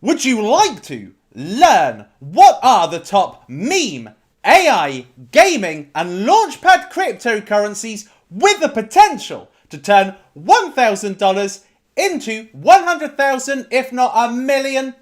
Would you like to learn what are the top meme, AI, gaming and launchpad cryptocurrencies with the potential to turn $1,000 into $100,000 if not $1 million?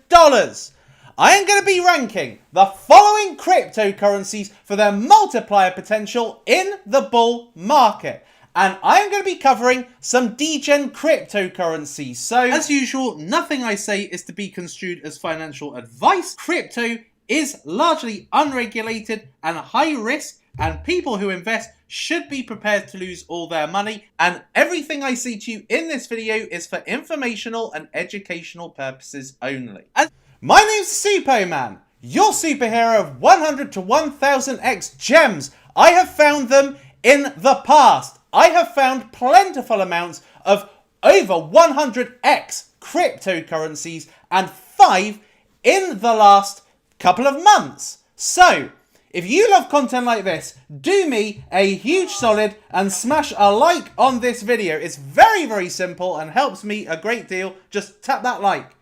I am going to be ranking the following cryptocurrencies for their multiplier potential in the bull market. And I am going to be covering some degen cryptocurrencies. So, as usual, nothing I say is to be construed as financial advice. Crypto is largely unregulated and high risk, and people who invest should be prepared to lose all their money. And everything I say to you in this video is for informational and educational purposes only. My name's Suppoman, your superhero of 100 to 1000x gems. I have found them in the past. I have found plentiful amounts of over 100x cryptocurrencies and 5 in the last couple of months. So, if you love content like this, do me a huge solid and smash a like on this video. It's very, very simple and helps me a great deal. Just tap that like.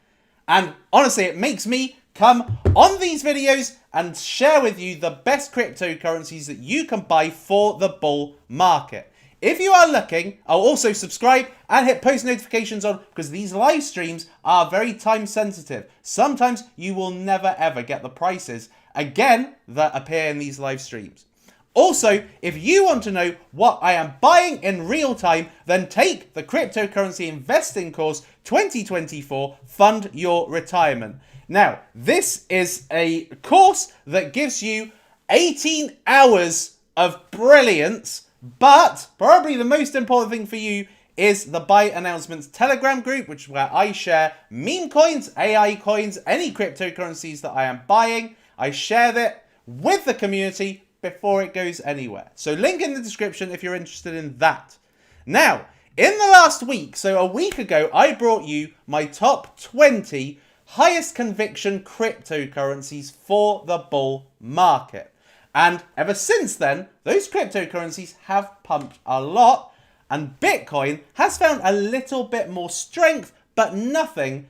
And honestly, it makes me come on these videos and share with you the best cryptocurrencies that you can buy for the bull market. If you are looking, I'll also subscribe and hit post notifications on, because these live streams are very time sensitive. Sometimes you will never ever get the prices again that appear in these live streams. Also, if you want to know what I am buying in real time, then take the Cryptocurrency Investing Course 2024, Fund Your Retirement. Now, this is a course that gives you 18 hours of brilliance, but probably the most important thing for you is the Buy Announcements Telegram group, which is where I share meme coins, AI coins, any cryptocurrencies that I am buying. I share that with the community before it goes anywhere. So link in the description if you're interested in that. Now, in the last week, so a week ago, I brought you my top 20 highest conviction cryptocurrencies for the bull market. And ever since then, those cryptocurrencies have pumped a lot, and Bitcoin has found a little bit more strength, but nothing,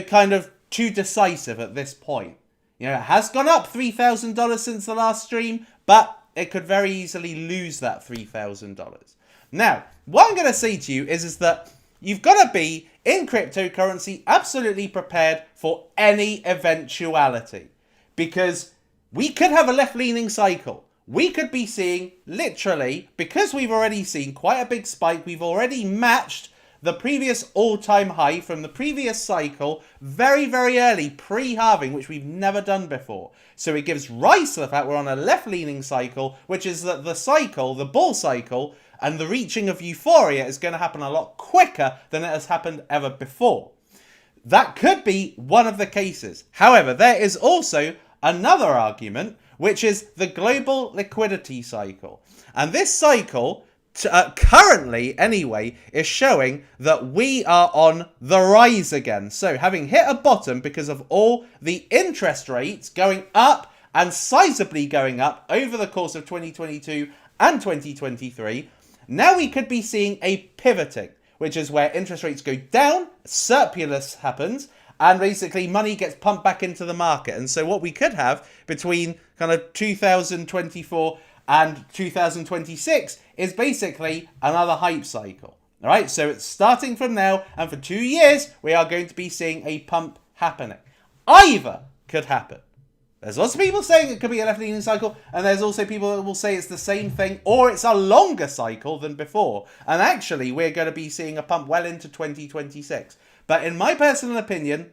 kind of too decisive at this point. It has gone up $3,000 since the last stream, but it could very easily lose that $3,000. Now, what I'm going to say to you is that you've got to be, in cryptocurrency, absolutely prepared for any eventuality. Because we could have a left-leaning cycle. We could be seeing, literally, because we've already seen quite a big spike, we've already matched the previous all-time high from the previous cycle very, very early, pre-halving, which we've never done before. So it gives rise to the fact we're on a left-leaning cycle, which is that the cycle, the bull cycle, and the reaching of euphoria is going to happen a lot quicker than it has happened ever before. That could be one of the cases. However, there is also another argument, which is the global liquidity cycle. And this cycle, currently anyway, is showing that we are on the rise again. So having hit a bottom because of all the interest rates going up and sizably going up over the course of 2022 and 2023, now we could be seeing a pivoting, which is where interest rates go down, surplus happens, and basically money gets pumped back into the market. And so what we could have between kind of 2024 and 2026 is basically another hype cycle. All right, so it's starting from now, and for 2 years, we are going to be seeing a pump happening. Either could happen. There's lots of people saying it could be a left-leaning cycle, and there's also people that will say it's the same thing, or it's a longer cycle than before. And actually, we're going to be seeing a pump well into 2026. But in my personal opinion,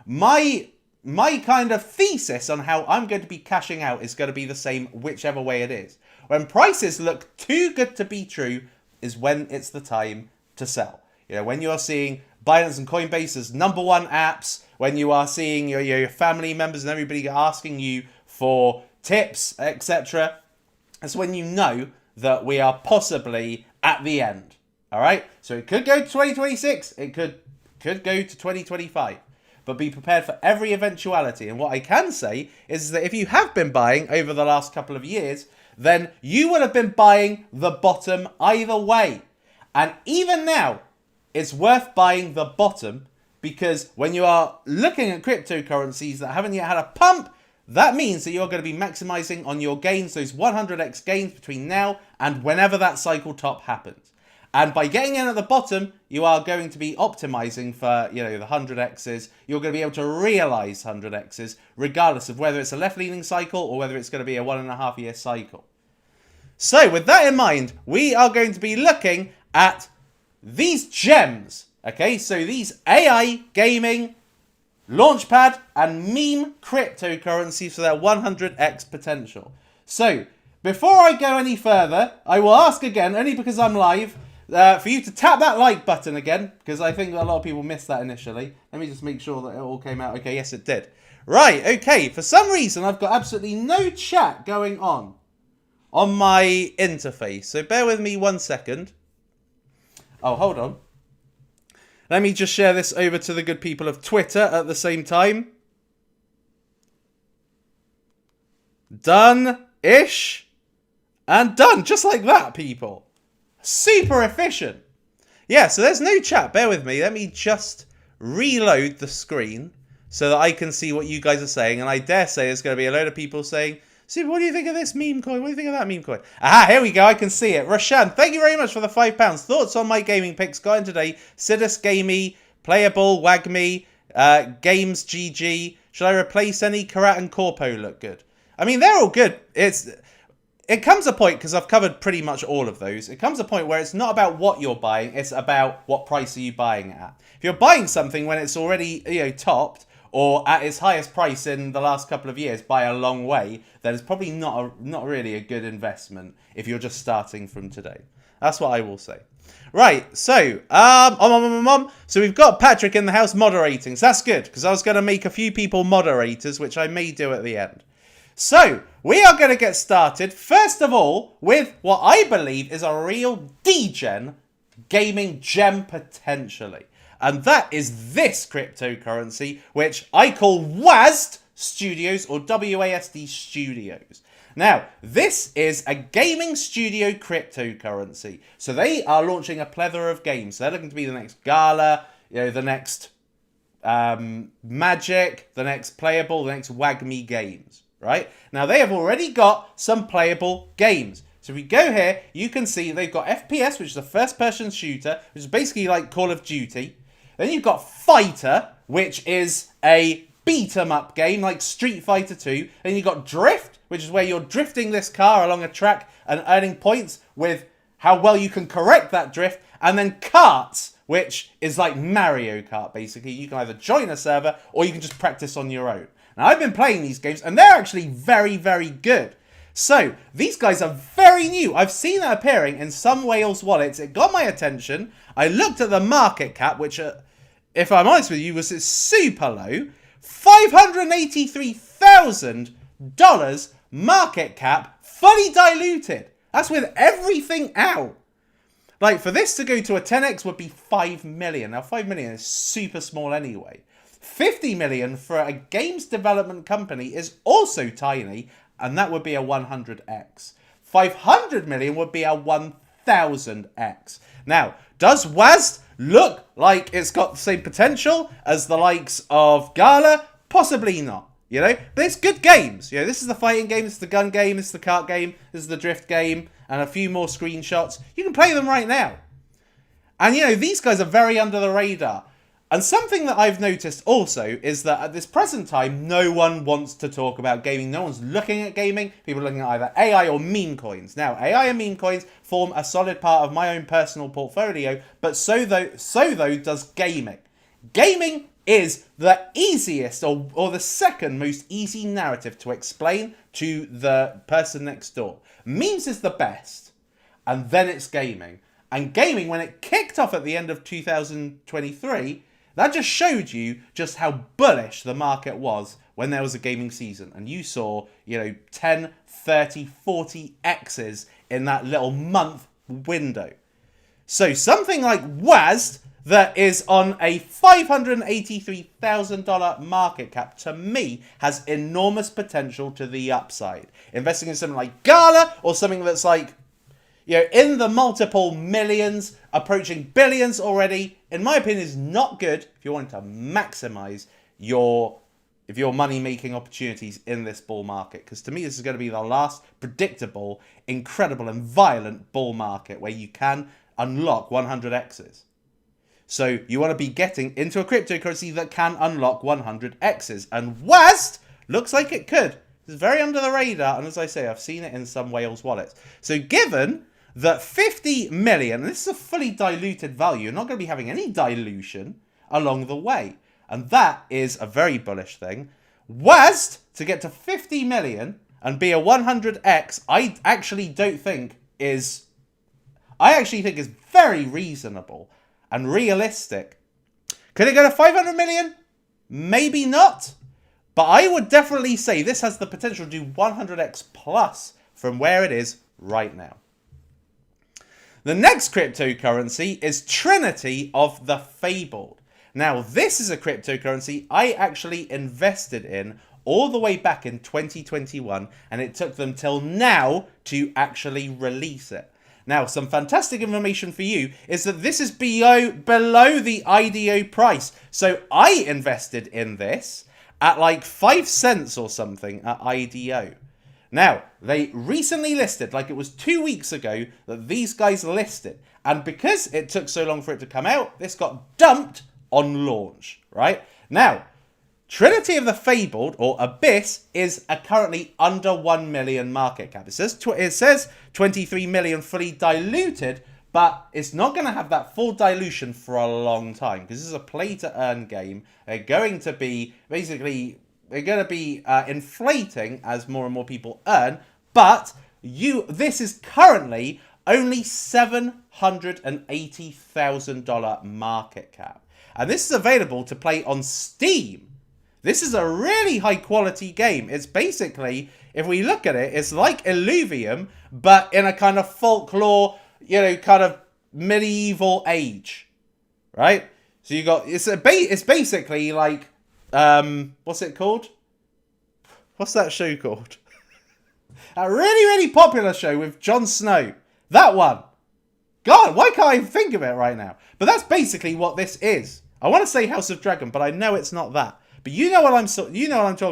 my kind of thesis on how I'm going to be cashing out is going to be the same whichever way it is. When prices look too good to be true is when it's the time to sell. When you're seeing Binance and Coinbase as #1 apps, when you are seeing your family members and everybody asking you for tips, etc., that's when you know that we are possibly at the end. All right? So it could go to 2026, it could go to 2025. But be prepared for every eventuality. And what I can say is that if you have been buying over the last couple of years, then you would have been buying the bottom either way. And even now, it's worth buying the bottom because when you are looking at cryptocurrencies that haven't yet had a pump, that means that you're going to be maximizing on your gains, those 100x gains between now and whenever that cycle top happens. And by getting in at the bottom, you are going to be optimizing for, the 100x's. You're going to be able to realize 100x's, regardless of whether it's a left-leaning cycle or whether it's going to be a 1.5 year cycle. So with that in mind, we are going to be looking at these gems. Okay, so these AI gaming, launchpad, and meme cryptocurrencies for their 100x potential. So before I go any further, I will ask again, only because I'm live, for you to tap that like button again, because I think a lot of people missed that initially. Let me just make sure that it all came out. Okay, yes, it did. Right, okay, for some reason, I've got absolutely no chat going on my interface. So bear with me 1 second. Oh, hold on. Let me just share this over to the good people of Twitter at the same time. Done-ish. And done, just like that, people. Super efficient. Yeah, so there's no chat. Bear with me. Let me just reload the screen so that I can see what you guys are saying. And I dare say there's going to be a load of people saying, Super, what do you think of this meme coin? What do you think of that meme coin? Aha, here we go. I can see it. Roshan, thank you very much for the £5. Thoughts on my gaming picks? Got in today. Sidus Gamey, Playable, Wagme, Games GG. Should I replace any? Karat and Corpo look good. I mean, they're all good. It comes a point, because I've covered pretty much all of those, it comes a point where it's not about what you're buying, it's about what price are you buying it at. If you're buying something when it's already, topped, or at its highest price in the last couple of years by a long way, then it's probably not really a good investment if you're just starting from today. That's what I will say. Right, so, so we've got Patrick in the house moderating, so that's good, because I was going to make a few people moderators, which I may do at the end. So, we are going to get started, first of all, with what I believe is a real degen gaming gem potentially. And that is this cryptocurrency, which I call WASD Studios, or WASD Studios. Now, this is a gaming studio cryptocurrency. So they are launching a plethora of games. So they're looking to be the next Gala, the next Magic, the next Playable, the next Wagme games. Right? Now, they have already got some playable games. So if we go here, you can see they've got FPS, which is a first-person shooter, which is basically like Call of Duty. Then you've got Fighter, which is a beat-em-up game like Street Fighter 2. Then you've got Drift, which is where you're drifting this car along a track and earning points with how well you can correct that drift. And then Karts, which is like Mario Kart, basically. You can either join a server or you can just practice on your own. Now, I've been playing these games, and they're actually very, very good. So, these guys are very new. I've seen it appearing in some whales wallets. It got my attention. I looked at the market cap, which, if I'm honest with you, was super low. $583,000 market cap, fully diluted. That's with everything out. Like, for this to go to a 10x would be 5 million. Now, 5 million is super small anyway. 50 million for a games development company is also tiny, and that would be a 100x. 500 million would be a 1000x. Now, does WASD look like it's got the same potential as the likes of Gala? Possibly not, but it's good games. This is the fighting game, this is the gun game, this is the kart game, this is the drift game, and a few more screenshots. You can play them right now. And, these guys are very under the radar. And something that I've noticed also is that at this present time, no one wants to talk about gaming. No one's looking at gaming. People are looking at either AI or meme coins. Now, AI and meme coins form a solid part of my own personal portfolio, but so though does gaming. Gaming is the easiest or the second most easy narrative to explain to the person next door. Memes is the best, and then it's gaming. And gaming, when it kicked off at the end of 2023, that just showed you just how bullish the market was when there was a gaming season. And you saw, 10, 30, 40 X's in that little month window. So something like WASD that is on a $583,000 market cap, to me, has enormous potential to the upside. Investing in something like Gala or something that's like, in the multiple millions, approaching billions already, in my opinion, is not good if you're wanting to maximize your money-making opportunities in this bull market. Because to me, this is going to be the last predictable, incredible, and violent bull market where you can unlock 100x's. So you want to be getting into a cryptocurrency that can unlock 100x's. And West looks like it could. It's very under the radar. And as I say, I've seen it in some whales wallets. So given that 50 million, and this is a fully diluted value, you're not going to be having any dilution along the way. And that is a very bullish thing. West to get to 50 million and be a 100x, I actually think is very reasonable and realistic. Could it go to 500 million? Maybe not. But I would definitely say this has the potential to do 100x plus from where it is right now. The next cryptocurrency is Trinity of the Fabled. Now, this is a cryptocurrency I actually invested in all the way back in 2021, and it took them till now to actually release it. Now, some fantastic information for you is that this is below the IDO price. So I invested in this at like 5 cents or something at IDO. Now, they recently listed, like it was 2 weeks ago that these guys listed. And because it took so long for it to come out, this got dumped on launch, right? Now, Trinity of the Fabled, or Abyss, is currently under 1 million market cap. It says 23 million fully diluted, but it's not going to have that full dilution for a long time, because this is a play-to-earn game. They're going to be, inflating as more and more people earn, but this is currently only $780,000 market cap. And this is available to play on Steam. This is a really high quality game. It's basically, if we look at it, it's like Illuvium, but in a kind of folklore, kind of medieval age, right? So you got, it's basically like, what's it called? What's that show called? A really, really popular show with Jon Snow. That one. God, why can't I think of it right now? But that's basically what this is. I want to say House of Dragon, but I know it's not that. But you know what I'm talking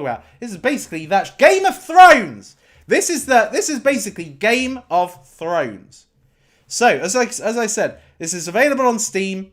about. This is basically that Game of Thrones. This is basically Game of Thrones. So as I said, this is available on Steam.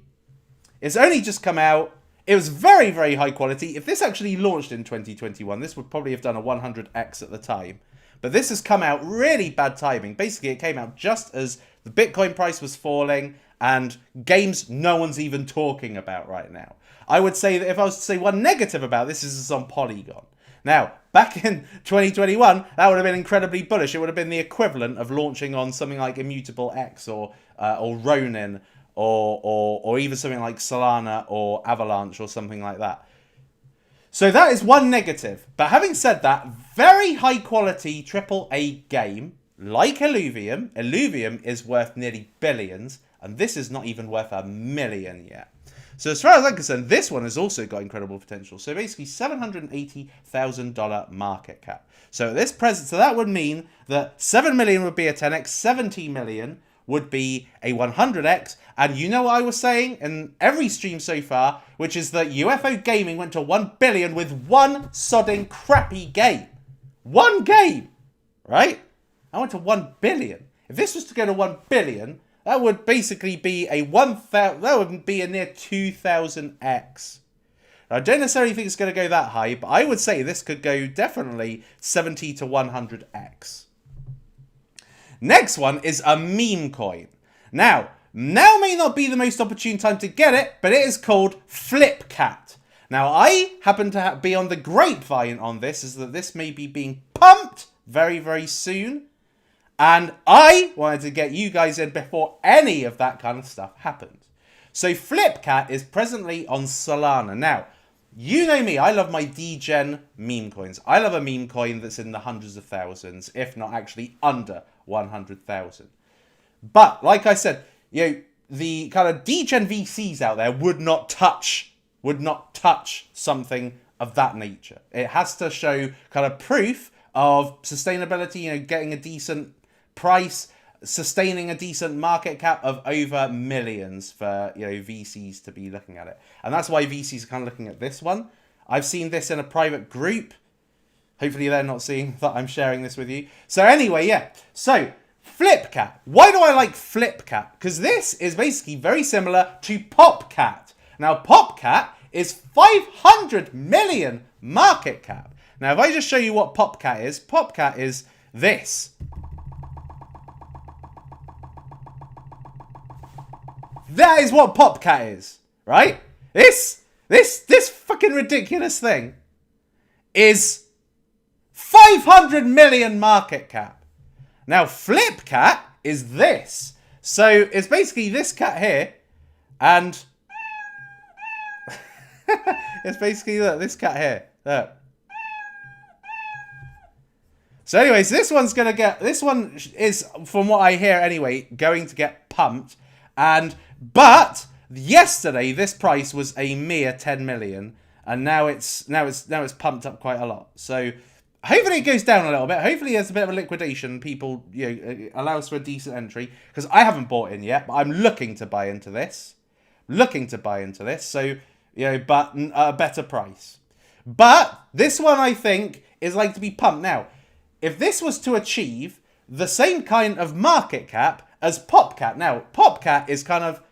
It's only just come out. It was very, very high quality. If this actually launched in 2021, this would probably have done a 100x at the time. But this has come out really bad timing. Basically, it came out just as the Bitcoin price was falling and games no one's even talking about right now. I would say that if I was to say one negative about this, is it's on Polygon. Now, back in 2021, that would have been incredibly bullish. It would have been the equivalent of launching on something like Immutable X or Ronin or even something like Solana or Avalanche or something like that. So that is one negative. But having said that, very high quality AAA game like Illuvium. Illuvium is worth nearly billions, and this is not even worth $1 million yet. So as far as I'm concerned, this one has also got incredible potential. So basically $780,000 market cap. So at this present, so that would mean that 7 million would be a 10x, 70 million would be a 100x. And you know what I was saying in every stream so far, which is that UFO Gaming went to 1 billion with one sodding crappy game. One game, right? I went to 1 billion. If this was to go to 1 billion, that would basically be a near 2000x. I don't necessarily think it's going to go that high, but I would say this could go definitely 70 to 100x. Next one is a meme coin. Now may not be the most opportune time to get it, but it is called Flipcat. Now, I happen to be on the grapevine on this, is that this may be being pumped very, very soon. And I wanted to get you guys in before any of that kind of stuff happened. So Flipcat is presently on Solana. Now, you know me, I love my degen meme coins. I love a meme coin that's in the hundreds of thousands, if not actually under 100,000. But, like I said, the kind of degen VCs out there would not touch something of that nature. It has to show kind of proof of sustainability, getting a decent price, sustaining a decent market cap of over millions for VCs to be looking at it. And that's why VCs are kind of looking at this one. I've seen this in a private group. Hopefully they're not seeing that I'm sharing this with you. So anyway, yeah. So Flipcat. Why do I like Flipcat? Because this is basically very similar to Popcat. Now Popcat is 500 million market cap. Now if I just show you what Popcat is this. That is what Popcat is, right? This fucking ridiculous thing is 500 million market cap. Now, Flipcat is this. So, it's basically this cat here, and it's basically, look, this cat here. Look. So anyways, this one is, from what I hear anyway, going to get pumped. But yesterday this price was a mere 10 million, and now it's pumped up quite a lot. So hopefully it goes down a little bit. Hopefully there's a bit of a liquidation. People allows for a decent entry, because I haven't bought in yet, but I'm looking to buy into this. So but a better price. But this one I think is like to be pumped now. If this was to achieve the same kind of market cap as Popcat. Now, Popcat is kind of,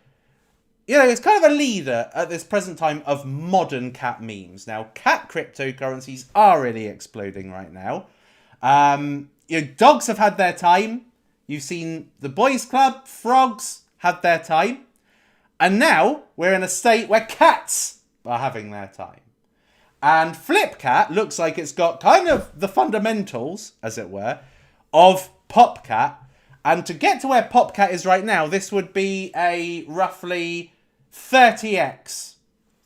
it's kind of a leader at this present time of modern cat memes. Now, cat cryptocurrencies are really exploding right now. Dogs have had their time. You've seen the Boys Club, frogs had their time. And now we're in a state where cats are having their time. And Flipcat looks like it's got kind of the fundamentals, as it were, of Popcat. And to get to where Popcat is right now, this would be a roughly 30x.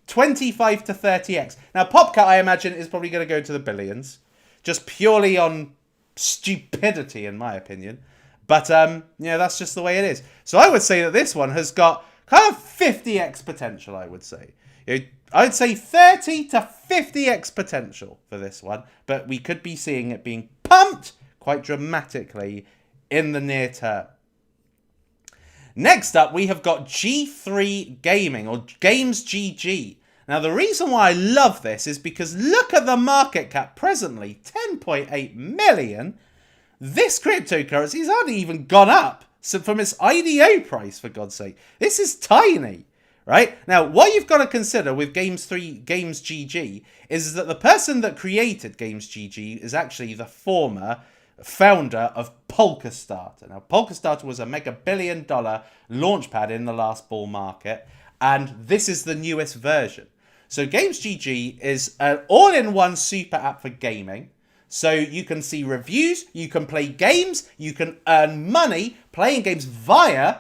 25 to 30x. Now, Popcat, I imagine, is probably going to go to the billions. Just purely on stupidity, in my opinion. But, that's just the way it is. So I would say that this one has got kind of 50x potential, I would say. I'd say 30 to 50x potential for this one. But we could be seeing it being pumped quite dramatically in the near term. Next up, we have got G3 Gaming, or Games GG. Now, the reason why I love this is because look at the market cap presently, 10.8 million. This cryptocurrency has hardly even gone up from its IDO price, for God's sake. This is tiny, right? Now, what you've got to consider with Games GG is that the person that created Games GG is actually the former founder of Polkastarter. Now, Polkastarter was a mega billion-dollar launchpad in the last bull market, and this is the newest version. So Games GG is an all-in-one super app for gaming. So you can see reviews, you can play games, you can earn money playing games via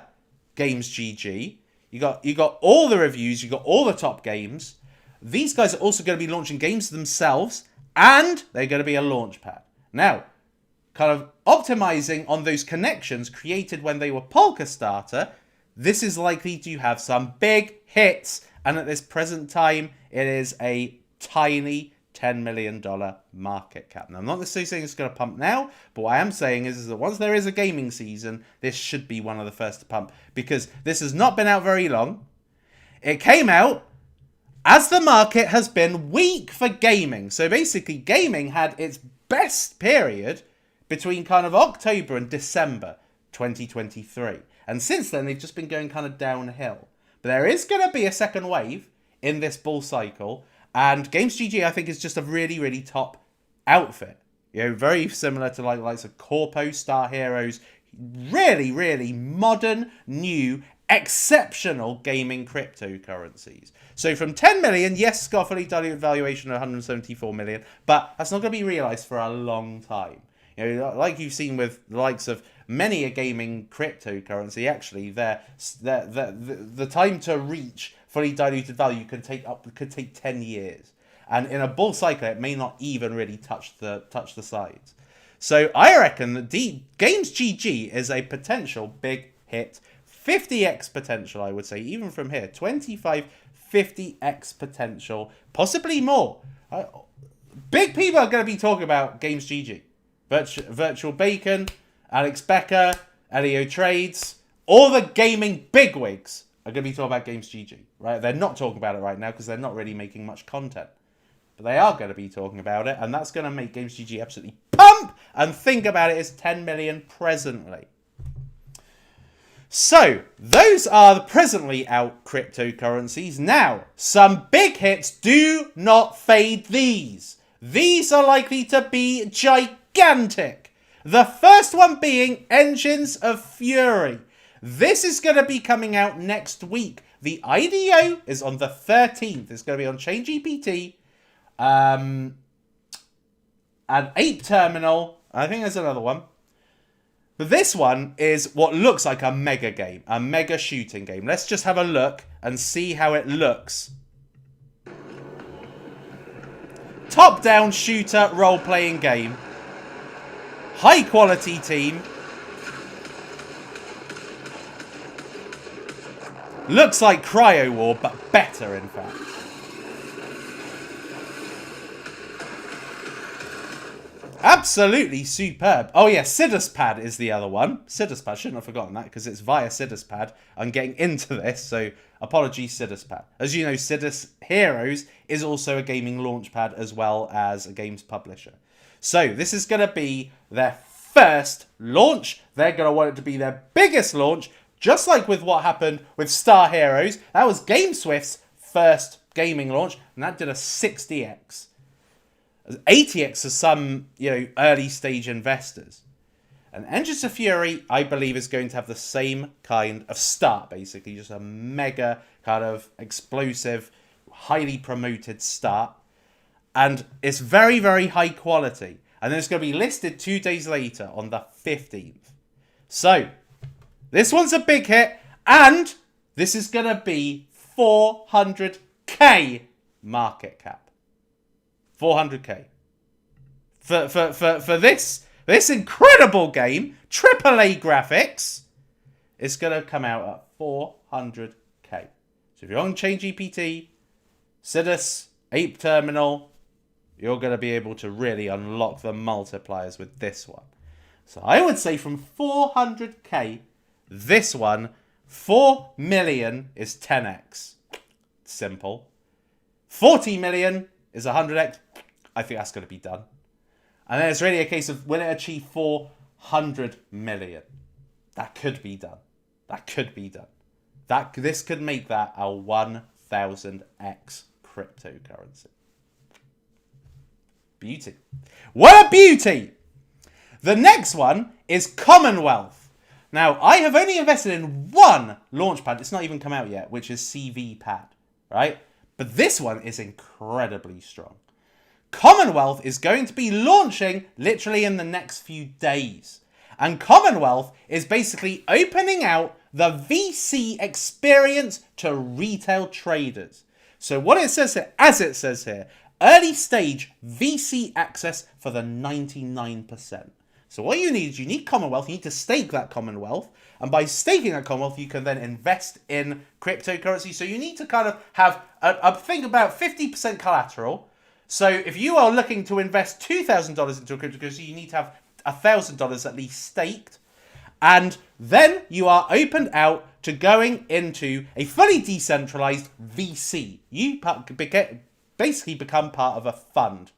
Games GG. You got all the reviews, you got all the top games. These guys are also going to be launching games themselves, and they're going to be a launchpad. Now, kind of optimizing on those connections created when they were Polkastarter, this is likely to have some big hits. And at this present time, it is a tiny $10 million market cap. Now, I'm not necessarily saying it's going to pump now, but what I am saying is that once there is a gaming season, this should be one of the first to pump, because this has not been out very long. It came out as the market has been weak for gaming. So basically, gaming had its best period between kind of October and December 2023. And since then, they've just been going kind of downhill. But there is going to be a second wave in this bull cycle. And Games GG, I think, is just a really, really top outfit. Very similar to likes of Corpo, Star Heroes. Really, really modern, new, exceptional gaming cryptocurrencies. So from 10 million, yes, it's got a fully diluted valuation of 174 million. But that's not going to be realized for a long time. Like you've seen with the likes of many a gaming cryptocurrency, actually, the time to reach fully diluted value could take 10 years, and in a bull cycle, it may not even really touch the sides. So I reckon that Games GG is a potential big hit, 50x potential. I would say even from here, 25, 50x potential, possibly more. Big people are going to be talking about Games GG. Virtual Bacon, Alex Becker, Elio Trades, all the gaming bigwigs are going to be talking about Games GG, right? They're not talking about it right now because they're not really making much content. But they are going to be talking about it, and that's going to make Games GG absolutely pump and think about it as 10 million presently. So, those are the presently out cryptocurrencies. Now, some big hits, do not fade these. These are likely to be gigantic. The first one being Engines of Fury. This is going to be coming out next week. The IDO is on the 13th. It's going to be on ChainGPT, an Ape Terminal. I think there's another one. But this one is what looks like a mega game, a mega shooting game. Let's just have a look and see how it looks. Top-down shooter role-playing game. High-quality team. Looks like Cryo War, but better, in fact. Absolutely superb. Oh yeah, Sidispad is the other one. Sidispad, shouldn't have forgotten that because it's via Sidispad. I'm getting into this, so apologies Sidispad. As you know, Sidis Heroes is also a gaming launchpad as well as a games publisher. So this is going to be their first launch. They're going to want it to be their biggest launch, just like with what happened with Star Heroes. That was GameSwift's first gaming launch, and that did a 60x. 80x for some, early stage investors. And Engines of Fury, I believe, is going to have the same kind of start, basically. Just a mega kind of explosive, highly promoted start. And it's very, very high quality. And then it's going to be listed 2 days later on the 15th. So, this one's a big hit. And this is going to be 400k market cap. 400k. For this incredible game, AAA graphics, it's going to come out at 400k. So if you're on ChainGPT, Sidus, Ape Terminal, you're going to be able to really unlock the multipliers with this one. So I would say from 400k, this one, 4 million is 10x. Simple. 40 million is 100x. I think that's going to be done. And then it's really a case of, will it achieve 400 million? That could be done. That could be done. This could make that a 1000x cryptocurrency. Beauty. What a beauty! The next one is Commonwealth. Now, I have only invested in one launchpad. It's not even come out yet, which is CVPad, right? But this one is incredibly strong. Commonwealth is going to be launching literally in the next few days. And Commonwealth is basically opening out the VC experience to retail traders. So what it says here, as it says here, early stage VC access for the 99%. So what you need is you need Commonwealth. You need to stake that Commonwealth. And by staking that Commonwealth, you can then invest in cryptocurrency. So you need to kind of have, think about 50% collateral. So if you are looking to invest $2,000 into a cryptocurrency, you need to have $1,000 at least staked. And then you are opened out to going into a fully decentralized VC. You basically become part of a fund.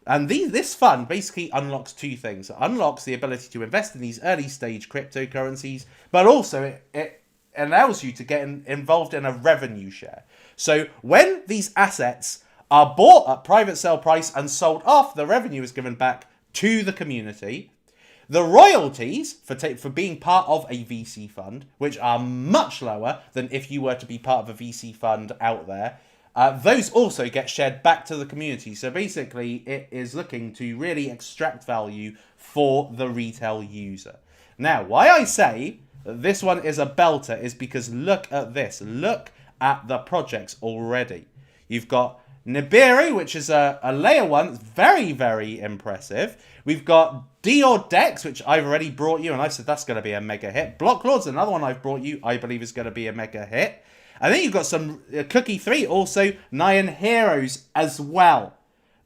And this fund basically unlocks two things. It unlocks the ability to invest in these early stage cryptocurrencies, but also it allows you to get involved in a revenue share. So when these assets are bought at private sale price and sold off, the revenue is given back to the community. The royalties for being part of a VC fund, which are much lower than if you were to be part of a VC fund out there, those also get shared back to the community. So basically, it is looking to really extract value for the retail user. Now, why I say that this one is a belter is because look at this. Look at the projects already. You've got Nibiru, which is a layer 1. It's very, very impressive. We've got Dior Dex, which I've already brought you, and I said that's going to be a mega hit. Blocklord's another one I've brought you, I believe is going to be a mega hit. And then you've got some Cookie 3, also Nyan Heroes as well.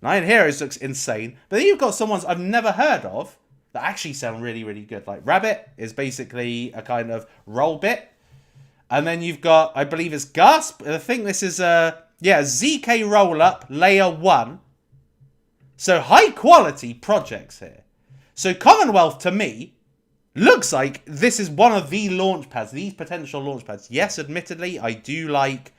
Nyan Heroes looks insane. But then you've got some ones I've never heard of, that actually sound really, really good. Like Rabbit is basically a kind of roll bit. And then you've got, I believe it's Gasp. I think this is ZK Rollup Layer 1. So high quality projects here. So Commonwealth to me looks like this is one of the launch pads, these potential launch pads. Yes, admittedly, I do like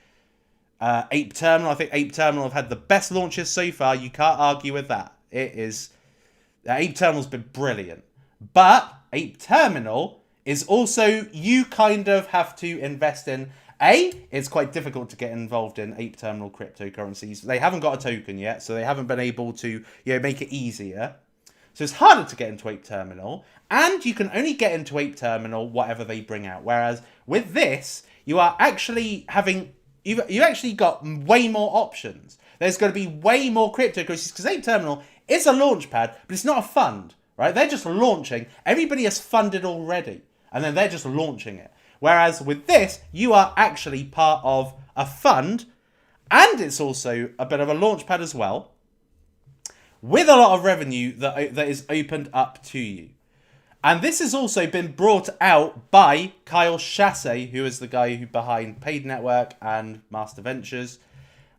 Ape Terminal. I think Ape Terminal have had the best launches so far. You can't argue with that. It is... Ape Terminal's been brilliant. But Ape Terminal is also... You kind of have to invest in... It's quite difficult to get involved in Ape Terminal cryptocurrencies. They haven't got a token yet, so they haven't been able to make it easier. So it's harder to get into Ape Terminal. And you can only get into Ape Terminal whatever they bring out. Whereas with this, you are actually having... You've actually got way more options. There's going to be way more cryptocurrencies because Ape Terminal is a launch pad, but it's not a fund, right? They're just launching. Everybody has funded already, and then they're just launching it. Whereas with this, you are actually part of a fund, and it's also a bit of a launch pad as well, with a lot of revenue that is opened up to you. And this has also been brought out by Kyle Chasse, who is the guy who behind Paid Network and Master Ventures.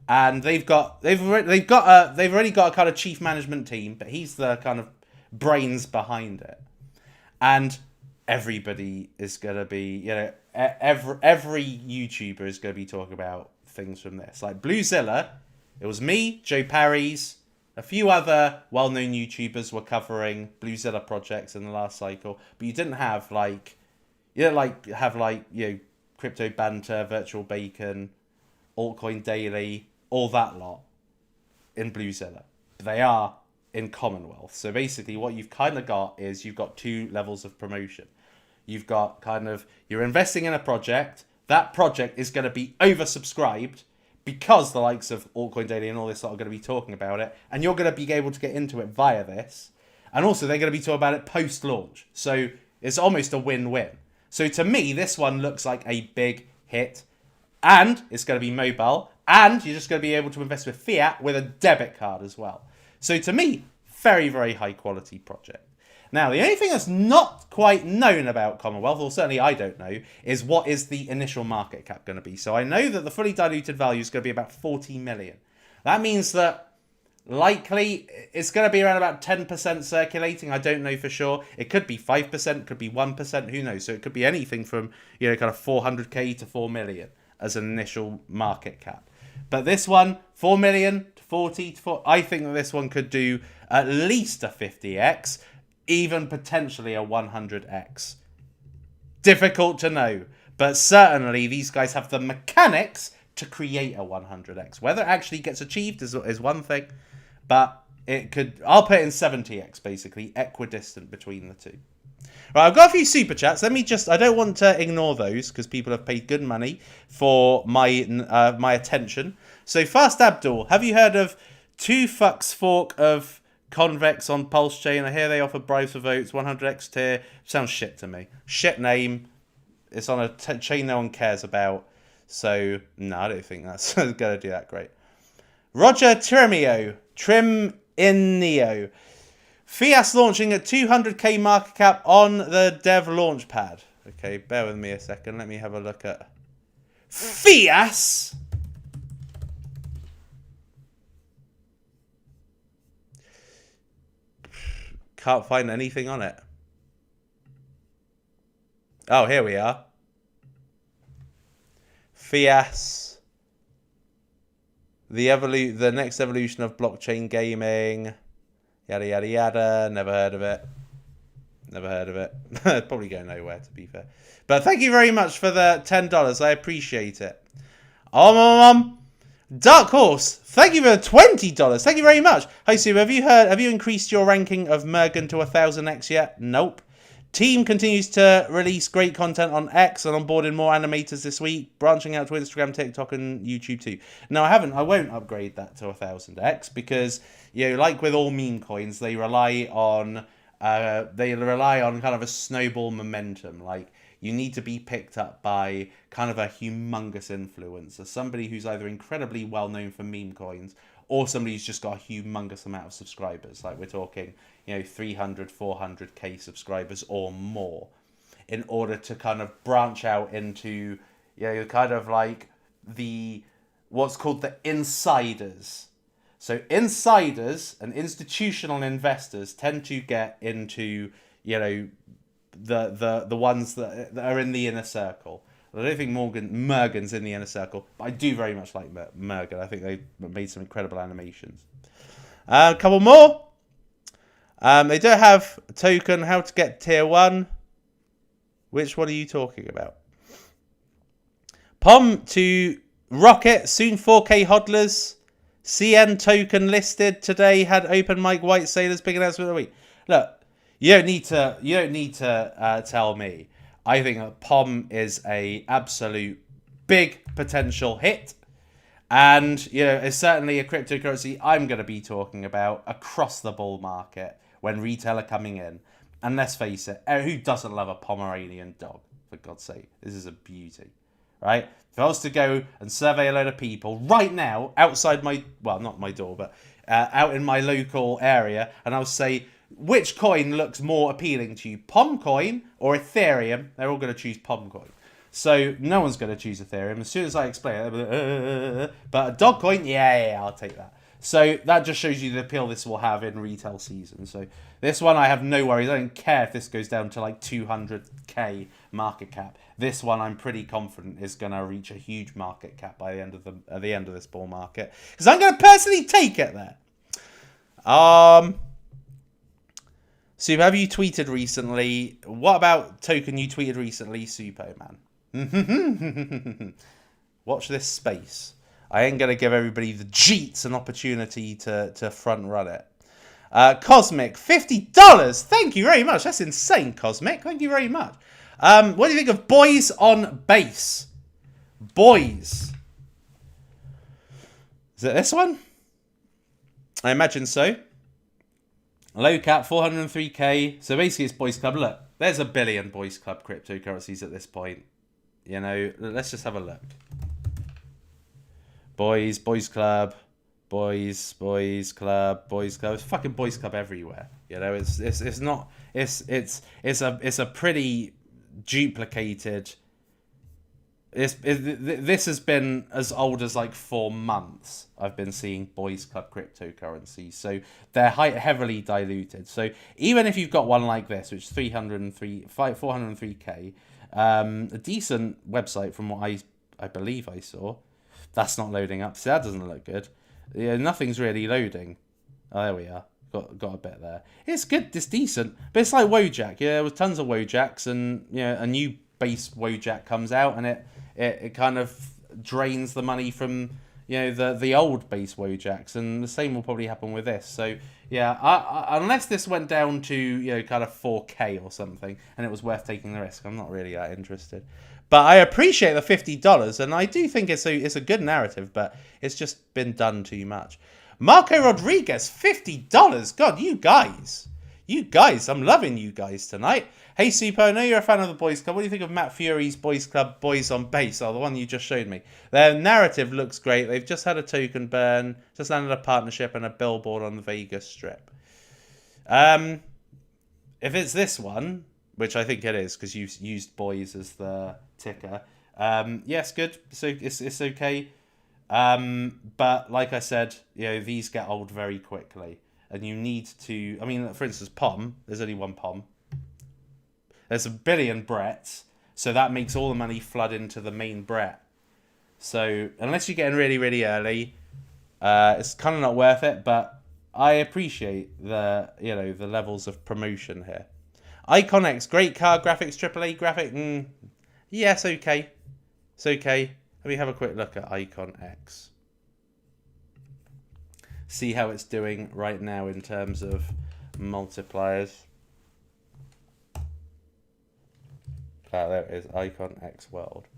And they've already got a kind of chief management team, but he's the kind of brains behind it. And everybody is going to be, every YouTuber is going to be talking about things from this. Like Bluezilla, it was me, Joe Parry's, a few other well-known YouTubers were covering Bluezilla projects in the last cycle, but you didn't have Crypto Banter, Virtual Bacon, Altcoin Daily, all that lot in Bluezilla. They are in Commonwealth. So basically what you've kind of got is you've got two levels of promotion. You've got you're investing in a project. That project is going to be oversubscribed because the likes of Altcoin Daily and all this lot are going to be talking about it. And you're going to be able to get into it via this. And also they're going to be talking about it post-launch. So it's almost a win-win. So to me, this one looks like a big hit. And it's going to be mobile. And you're just going to be able to invest with fiat with a debit card as well. So to me, very, very high quality project. Now, the only thing that's not quite known about Commonwealth, or certainly I don't know, is what is the initial market cap going to be. So I know that the fully diluted value is going to be about 40 million. That means that likely it's going to be around about 10% circulating. I don't know for sure. It could be 5%, could be 1%, who knows? So it could be anything from, kind of 400k to 4 million as an initial market cap. But this one, 4 million to 40 to 4, I think that this one could do at least a 50x. Even potentially a 100x. Difficult to know. But certainly these guys have the mechanics to create a 100x. Whether it actually gets achieved is one thing. But it could... I'll put it in 70x, basically. Equidistant between the two. Right, I've got a few super chats. Let me just... I don't want to ignore those because people have paid good money for my my attention. So, Fast Abdul, have you heard of 2fucks fork of... Convex on Pulse Chain? I hear they offer bribes for votes. 100x tier. Sounds shit to me. Shit name. It's on a chain no one cares about. So, no, I don't think that's going to do that great. Roger Trimio. Fias launching at 200k market cap on the dev launchpad. Okay, bear with me a second. Let me have a look at Fias. Can't find anything on it. Oh, here we are. Fias. The next evolution of blockchain gaming. Yada, yada, yada. Never heard of it. Never heard of it. Probably go nowhere, to be fair. But thank you very much for the $10. I appreciate it. Dark Horse, thank you for $20. Thank you very much. Hi, Sue. Have you increased your ranking of Mergen to 1000x yet? Nope. Team continues to release great content on X and onboarding more animators this week, branching out to Instagram, TikTok, and YouTube too. No, I haven't. I won't upgrade that to 1000x because, like with all meme coins, they rely on kind of a snowball momentum. Like, you need to be picked up by kind of a humongous influencer, somebody who's either incredibly well known for meme coins or somebody who's just got a humongous amount of subscribers. Like we're talking, 300, 400k subscribers or more, in order to kind of branch out into, kind of like what's called the insiders. So insiders and institutional investors tend to get into, the ones that are in the inner circle. I don't think Mergen's in the inner circle, but I do very much like Mergen. I think they made some incredible animations. A couple more. They don't have a token. How to get tier 1. Which one are you talking about? POM to Rocket, soon 4K hodlers. CN token listed today. Had open mic white sailors. Big announcement of the week. Look, you don't need to tell me. I think that POM is a absolute big potential hit, and it's certainly a cryptocurrency I'm going to be talking about across the bull market when retail are coming in. And let's face it, who doesn't love a Pomeranian dog? For God's sake, this is a beauty, right? If I was to go and survey a load of people right now outside not my door, but out in my local area, and I'll say, which coin looks more appealing to you, POM coin or Ethereum? They're all going to choose POM coin. So no one's going to choose Ethereum. As soon as I explain it, but a dog coin, yeah, I'll take that. So that just shows you the appeal this will have in retail season. So this one, I have no worries. I don't care if this goes down to like 200k market cap. This one, I'm pretty confident is going to reach a huge market cap by the end of this bull market, because I'm going to personally take it there. Suppo, have you tweeted recently? What about token you tweeted recently, Suppoman? Watch this space. I ain't going to give everybody the cheats an opportunity to front run it. Cosmic, $50. Thank you very much. That's insane, Cosmic. Thank you very much. What do you think of Boys on Base? Boys. Is it this one? I imagine so. Low cap, 403k. So basically it's Boys Club. Look, there's a billion Boys Club cryptocurrencies at this point. Let's just have a look. Boys Club, Boys Club. It's fucking Boys Club everywhere. It's a pretty duplicated. This has been as old as like 4 months. I've been seeing Boys Club cryptocurrencies, so they're heavily diluted. So even if you've got one like this, which is 403k, a decent website from what I believe I saw. That's not loading up. So that doesn't look good. Nothing's really loading. Oh, there we are. Got a bit there. It's good. It's decent, but it's like Wojak. There was tons of Wojaks, and a new base Wojak comes out, and it kind of drains the money from the old base Wojaks, and the same will probably happen with this. So unless this went down to kind of 4K or something, and it was worth taking the risk, I'm not really that interested. But I appreciate the $50, and I do think it's a good narrative, but it's just been done too much. Marco Rodriguez, $50. God, you guys, I'm loving you guys tonight. Hey, Suppo, I know you're a fan of the Boys Club. What do you think of Matt Fury's Boys Club, Boys on Base? Oh, the one you just showed me. Their narrative looks great. They've just had a token burn, just landed a partnership and a billboard on the Vegas Strip. If it's this one, which I think it is, because you've used Boys as the ticker, yes, good. So it's okay. But like I said, these get old very quickly, and you need to. I mean, for instance, POM. There's only one POM. There's a billion Bretts, so that makes all the money flood into the main Brett. So unless you're getting really, really early, it's kind of not worth it. But I appreciate the levels of promotion here. IconX, great car, graphics, AAA graphic. Yes, okay. It's okay. Let me have a quick look at IconX. See how it's doing right now in terms of multipliers. There it is, IconX World.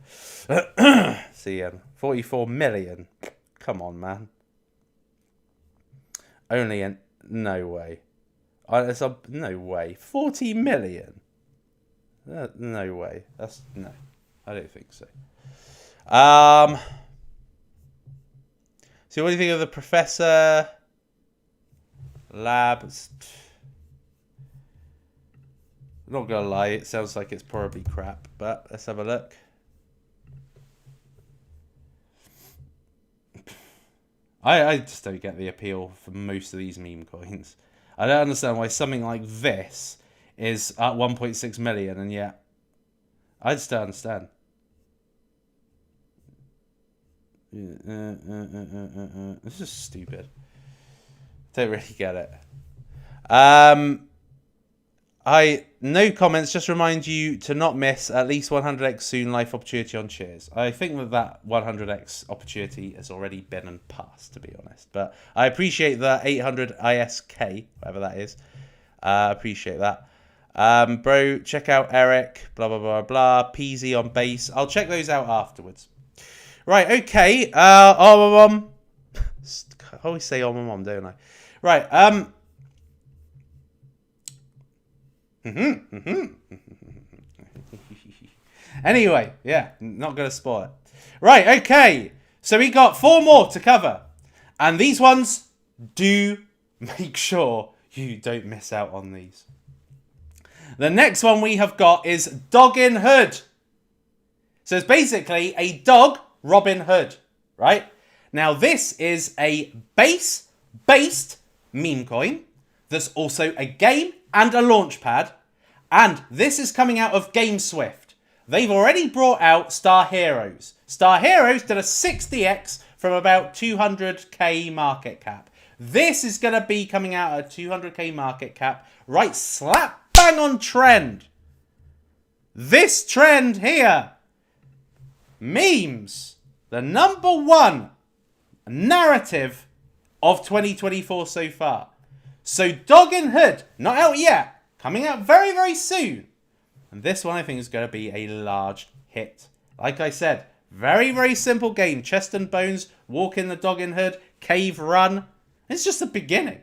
CM, 44 million. Come on, man. No way. No way. 40 million. No way. No. I don't think so. So what do you think of the Professor Lab? I'm not gonna lie, it sounds like it's probably crap, but let's have a look. I just don't get the appeal for most of these meme coins. I don't understand why something like this is at 1.6 million, and yet I just don't understand. This is stupid. Don't really get it. No comments. Just remind you to not miss at least 100x soon life opportunity on Cheers. I think that 100x opportunity has already been and passed, to be honest. But I appreciate the 800 ISK, whatever that is. Appreciate that. Bro, check out Eric. Blah blah blah blah. Peasy on base. I'll check those out afterwards. Right. Okay. I always say oh my mom, don't I? Right. Anyway, yeah, not going to spoil it. Right, okay. So we got 4 more to cover. And these ones, do make sure you don't miss out on these. The next one we have got is Doggin Hood. So it's basically a dog Robin Hood, right? Now this is a base-based meme coin that's also a game and a launchpad, and this is coming out of GameSwift. They've already brought out Star Heroes. Star Heroes did a 60x from about 200k market cap. This is going to be coming out at 200k market cap, right slap bang on trend. This trend here, memes, the #1 narrative of 2024 so far. So Doggin Hood, not out yet, coming out very, very soon. And this one I think is going to be a large hit. Like I said, very, very simple game. Chest and bones, walk in the Doggin Hood, cave run. It's just the beginning,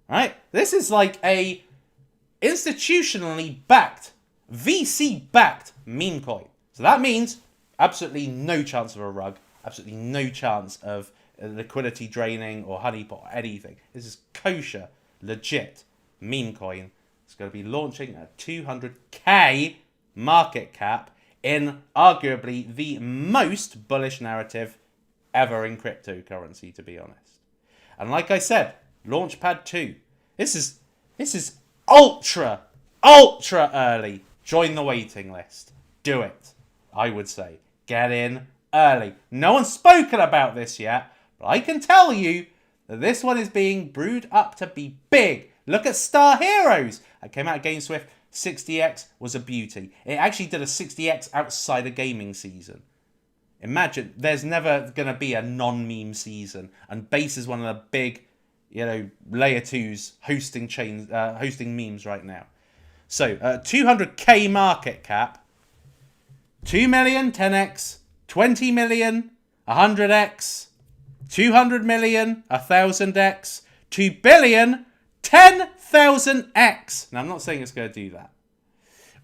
right? This is like a institutionally backed, VC backed meme coin. So that means absolutely no chance of a rug, absolutely no chance of liquidity draining or honeypot or anything. This is kosher, legit meme coin. It's going to be launching at 200k market cap in arguably the most bullish narrative ever in cryptocurrency, to be honest. And like I said, Launchpad 2. This is ultra early. Join the waiting list. Do it. I would say. Get in early. No one's spoken about this yet, but I can tell you that this one is being brewed up to be big. Look at Star Heroes. It came out of GameSwift. 60x was a beauty. It actually did a 60x outside of gaming season. Imagine, there's never going to be a non-meme season. And Base is one of the big, layer 2s hosting chains, hosting memes right now. So, 200k market cap. 2 million, 10x. 20 million, 100x. 200 million, 1000x. 2 billion, 10,000x. Now, I'm not saying it's going to do that.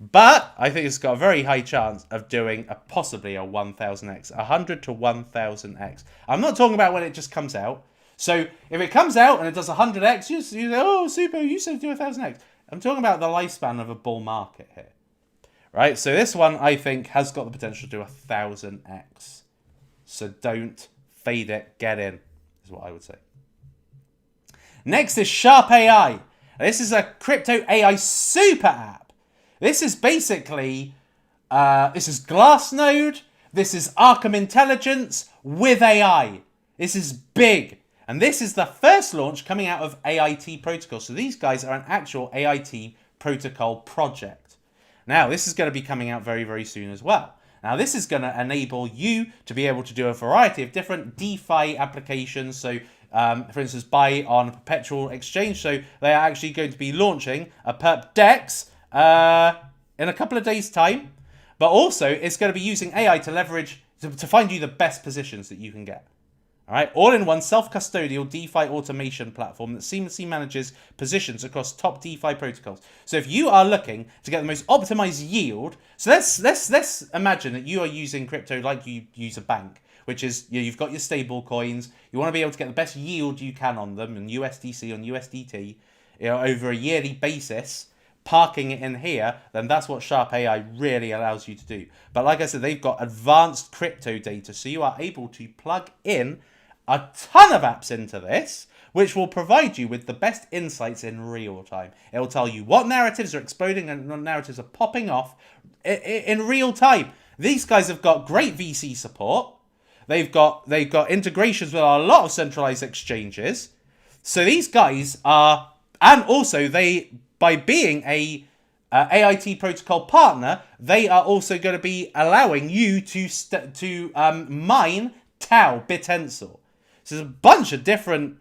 But I think it's got a very high chance of doing possibly a 1000x. 100 to 1000x. I'm not talking about when it just comes out. So if it comes out and it does 100x, you say, oh, Suppo, you said do 1000x. I'm talking about the lifespan of a bull market here. Right? So this one, I think, has got the potential to do 1000x. So don't fade it. Get in, is what I would say. Next is Sharp AI. This is a crypto AI super app. This is basically, this is Glassnode. This is Arkham Intelligence with AI. This is big. And this is the first launch coming out of AIT protocol. So these guys are an actual AIT protocol project. Now, this is going to be coming out very, very soon as well. Now, this is going to enable you to be able to do a variety of different DeFi applications. So, for instance, buy on a perpetual exchange. So they are actually going to be launching a perp DEX in a couple of days' time. But also, it's going to be using AI to leverage, to find you the best positions that you can get. All right, all-in-one self-custodial DeFi automation platform that seamlessly manages positions across top DeFi protocols. So if you are looking to get the most optimized yield, so let's imagine that you are using crypto like you use a bank, which is you've got your stable coins. You want to be able to get the best yield you can on them, and USDC on USDT, over a yearly basis. Parking it in here, then that's what Sharp AI really allows you to do. But like I said, they've got advanced crypto data, so you are able to plug in a ton of apps into this, which will provide you with the best insights in real time. It will tell you what narratives are exploding and what narratives are popping off in real time. These guys have got great VC support. They've got integrations with a lot of centralized exchanges. So these guys are, and also by being a AIT protocol partner, they are also going to be allowing you to mine Tau Bitensor. So there's a bunch of different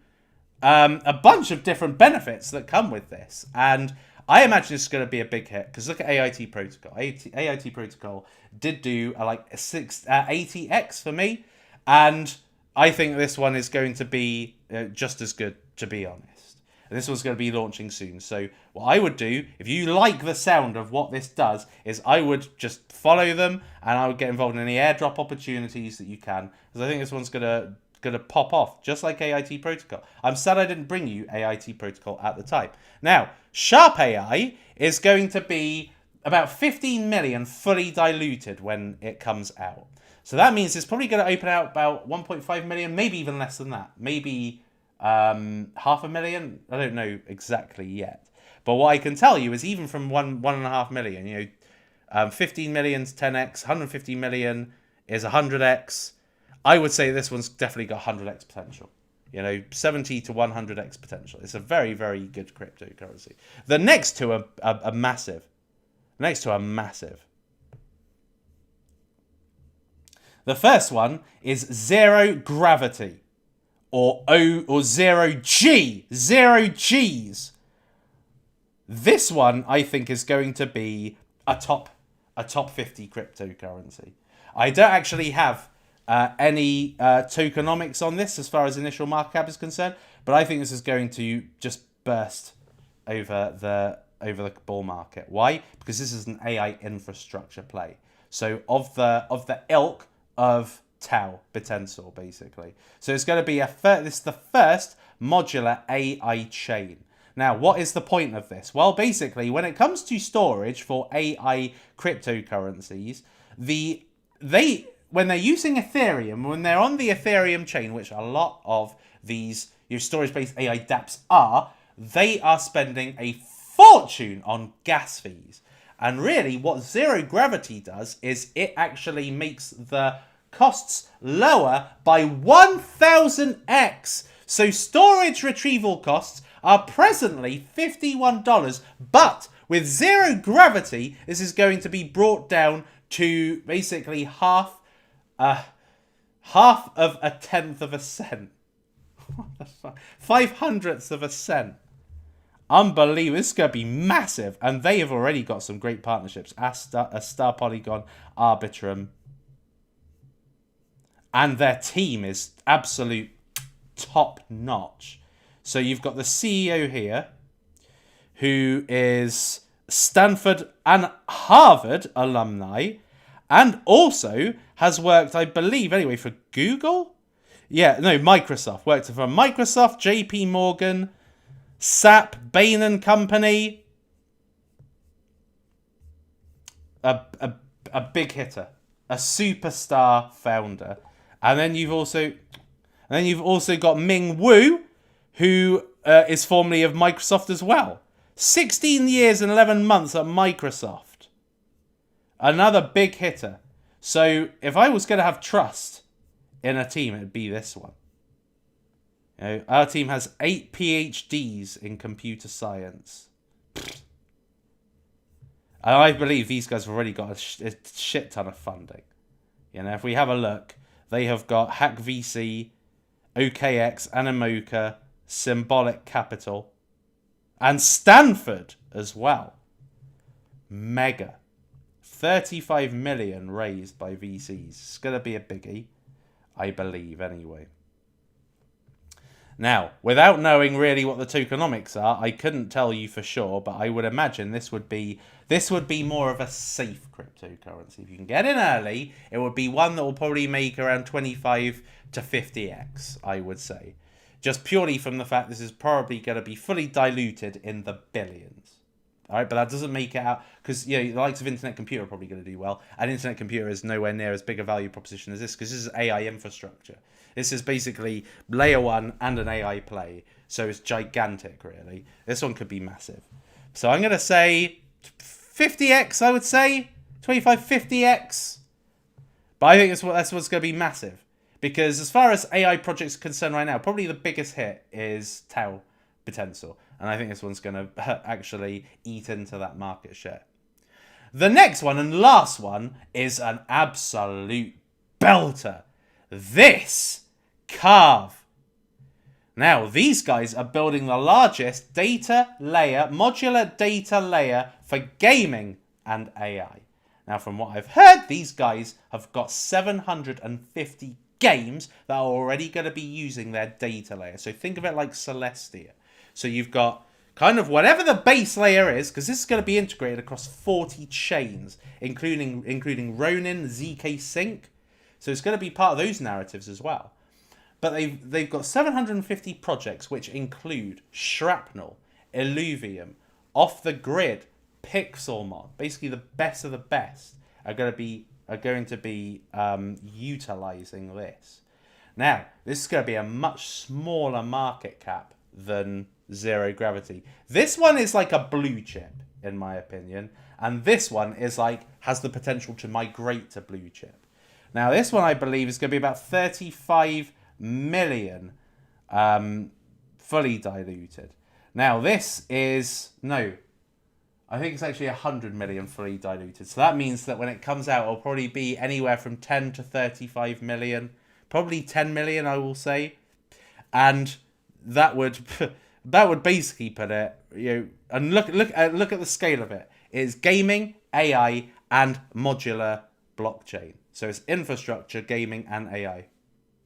benefits that come with this, and I imagine this is going to be a big hit because look at AIT protocol. AIT protocol did do like 80x for me, and I think this one is going to be just as good, to be honest. And this one's going to be launching soon. So what I would do, if you like the sound of what this does, is I would just follow them and I would get involved in any airdrop opportunities that you can. Because I think this one's going to pop off, just like AIT Protocol. I'm sad I didn't bring you AIT Protocol at the time. Now, Sharp AI is going to be about 15 million fully diluted when it comes out. So that means it's probably going to open out about 1.5 million, maybe even less than that. Maybe 500,000. I don't know exactly yet, but what I can tell you is even from 1.5 million, 15 million is 10x, 150 million is 100x. I would say this one's definitely got 100x potential. 70 to 100x potential. It's a very, very good cryptocurrency. The next two are massive. The first one is Zero Gravity. Or zero G's. This one I think is going to be a top 50 cryptocurrency. I don't actually have any tokenomics on this as far as initial market cap is concerned, but I think this is going to just burst over the bull market. Why? Because this is an AI infrastructure play. So of the ilk of Tau Bitensor, basically. So it's going to be this is the first modular AI chain. Now, what is the point of this? Well, basically, when it comes to storage for AI cryptocurrencies, when they're using Ethereum, when they're on the Ethereum chain, which a lot of these storage-based AI dApps are, they are spending a fortune on gas fees. And really, what Zero Gravity does is it actually makes the costs lower by 1000x. So storage retrieval costs are presently $51, but with Zero Gravity, this is going to be brought down to basically half of a tenth of a cent. What the fuck? 500ths of a cent. Unbelievable. This is going to be massive, and they have already got some great partnerships. Star Polygon, Arbitrum. And their team is absolute top notch. So you've got the CEO here, who is Stanford and Harvard alumni, and also has worked, I believe, anyway, for Google? Yeah, no, Microsoft. Worked for Microsoft, JP Morgan, SAP, Bain and Company. A big hitter. A superstar founder. And then you've also got Ming Wu, who is formerly of Microsoft as well. 16 years and 11 months at Microsoft. Another big hitter. So if I was going to have trust in a team, it'd be this one. Our team has 8 PhDs in computer science. And I believe these guys have already got a shit ton of funding. If we have a look, they have got Hack VC, OKX, Animoca, Symbolic Capital, and Stanford as well. Mega. 35 million raised by VCs. It's going to be a biggie, I believe, anyway. Now, without knowing really what the tokenomics are, I couldn't tell you for sure, but I would imagine this would be more of a safe cryptocurrency. If you can get in early, it would be one that will probably make around 25 to 50x, I would say. Just purely from the fact this is probably going to be fully diluted in the billions. All right, but that doesn't make it out, because the likes of Internet Computer are probably going to do well, and Internet Computer is nowhere near as big a value proposition as this, because this is AI infrastructure. This is basically layer 1 and an AI play, so it's gigantic, really. This one could be massive. So I'm going to say 50x, I would say. 25, 50x. But I think that's what's going to be massive. Because as far as AI projects are concerned right now, probably the biggest hit is Tau Potential. And I think this one's going to actually eat into that market share. The next one and last one is an absolute belter. This Carve. Now, these guys are building the largest modular data layer for gaming and AI. Now, from what I've heard, these guys have got 750 games that are already going to be using their data layer. So think of it like Celestia. So you've got kind of whatever the base layer is, because this is going to be integrated across 40 chains, including Ronin, ZK Sync. So it's going to be part of those narratives as well. But they've got 750 projects, which include Shrapnel, Illuvium, Off the Grid, Pixelmon. Basically, the best of the best are going to be utilizing this. Now, this is going to be a much smaller market cap than Zero Gravity. This one is like a blue chip, in my opinion, and this one has the potential to migrate to blue chip. Now, this one I believe is going to be about 35 million fully diluted. Now, this is I think it's actually 100 million fully diluted. So that means that when it comes out, it'll probably be anywhere from 10 to 35 million. Probably 10 million, I will say. And that would basically put it, and look at the scale of it. It's gaming, AI, and modular blockchain. So it's infrastructure, gaming, and AI.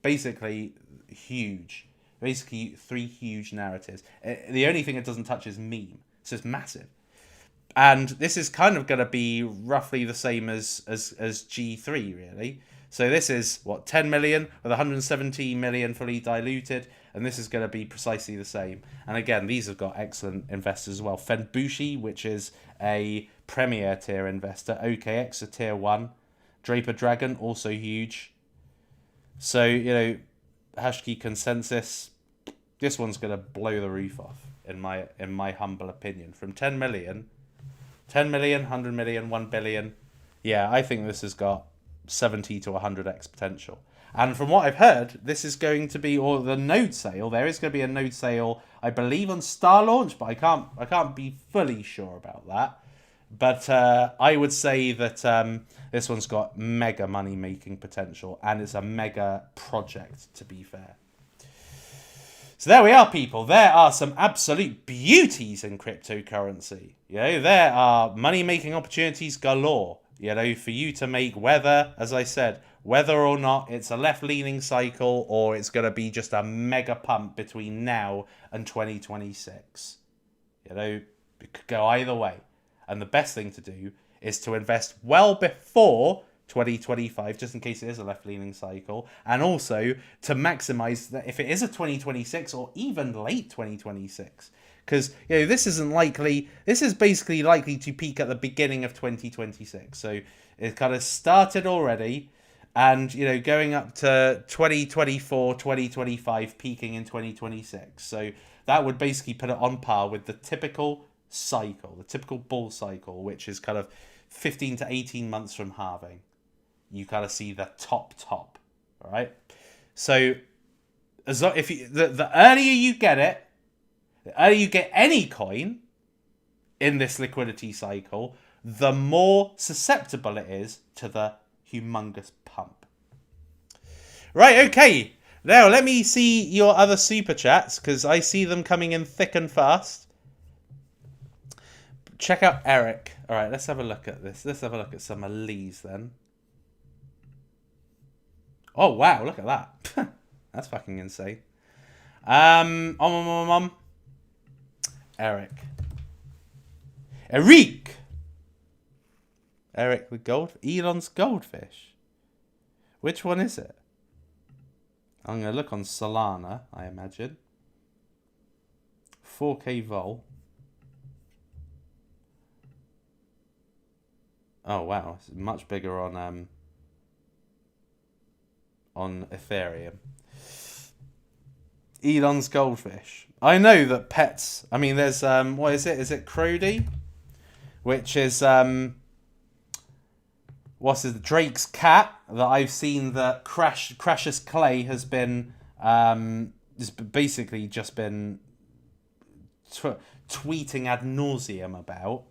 Basically huge. Basically 3 huge narratives. The only thing it doesn't touch is meme. So it's massive. And this is kind of going to be roughly the same as G3, really. So this is, 10 million with 170 million fully diluted. And this is going to be precisely the same. And again, these have got excellent investors as well. Fenbushi, which is a premier tier investor. OKX, a tier 1. Draper Dragon, also huge. So, Hashkey Consensus, this one's going to blow the roof off, in my humble opinion. From 10 million, 100 million, 1 billion. Yeah, I think this has got 70 to 100x potential. And from what I've heard, this is going to be, or the node sale, there is going to be a node sale, I believe, on Star Launch, but I can't be fully sure about that. But I would say that this one's got mega money-making potential, and it's a mega project, to be fair. So there we are, people. There are some absolute beauties in cryptocurrency. There are money-making opportunities galore, for you to make, whether, as I said, whether or not it's a left-leaning cycle or it's going to be just a mega pump between now and 2026. It could go either way. And the best thing to do is to invest well before 2025, just in case it is a left-leaning cycle, and also to maximize that if it is a 2026 or even late 2026. Because this is basically likely to peak at the beginning of 2026. So it kind of started already, and going up to 2024, 2025, peaking in 2026. So that would basically put it on par with the typical cycle, the typical bull cycle, which is kind of 15 to 18 months from halving. You kind of see the top, all right? So if the earlier you get it, the earlier you get any coin in this liquidity cycle, the more susceptible it is to the humongous pump. Right, okay. Now, let me see your other super chats, because I see them coming in thick and fast. Check out Eric. All right, let's have a look at this. Let's have a look at some of Lee's then. Oh, wow, look at that. That's fucking insane. Eric. Eric! Eric with gold. Elon's goldfish. Which one is it? I'm going to look on Solana, I imagine. 4K vol. Oh, wow. It's much bigger on Ethereum. Elon's goldfish. I know that pets... I mean, there's... what is it? Is it Crody? Which is... what's it? Drake's cat that I've seen that Crash's Clay has been... has basically just been tweeting ad nauseum about.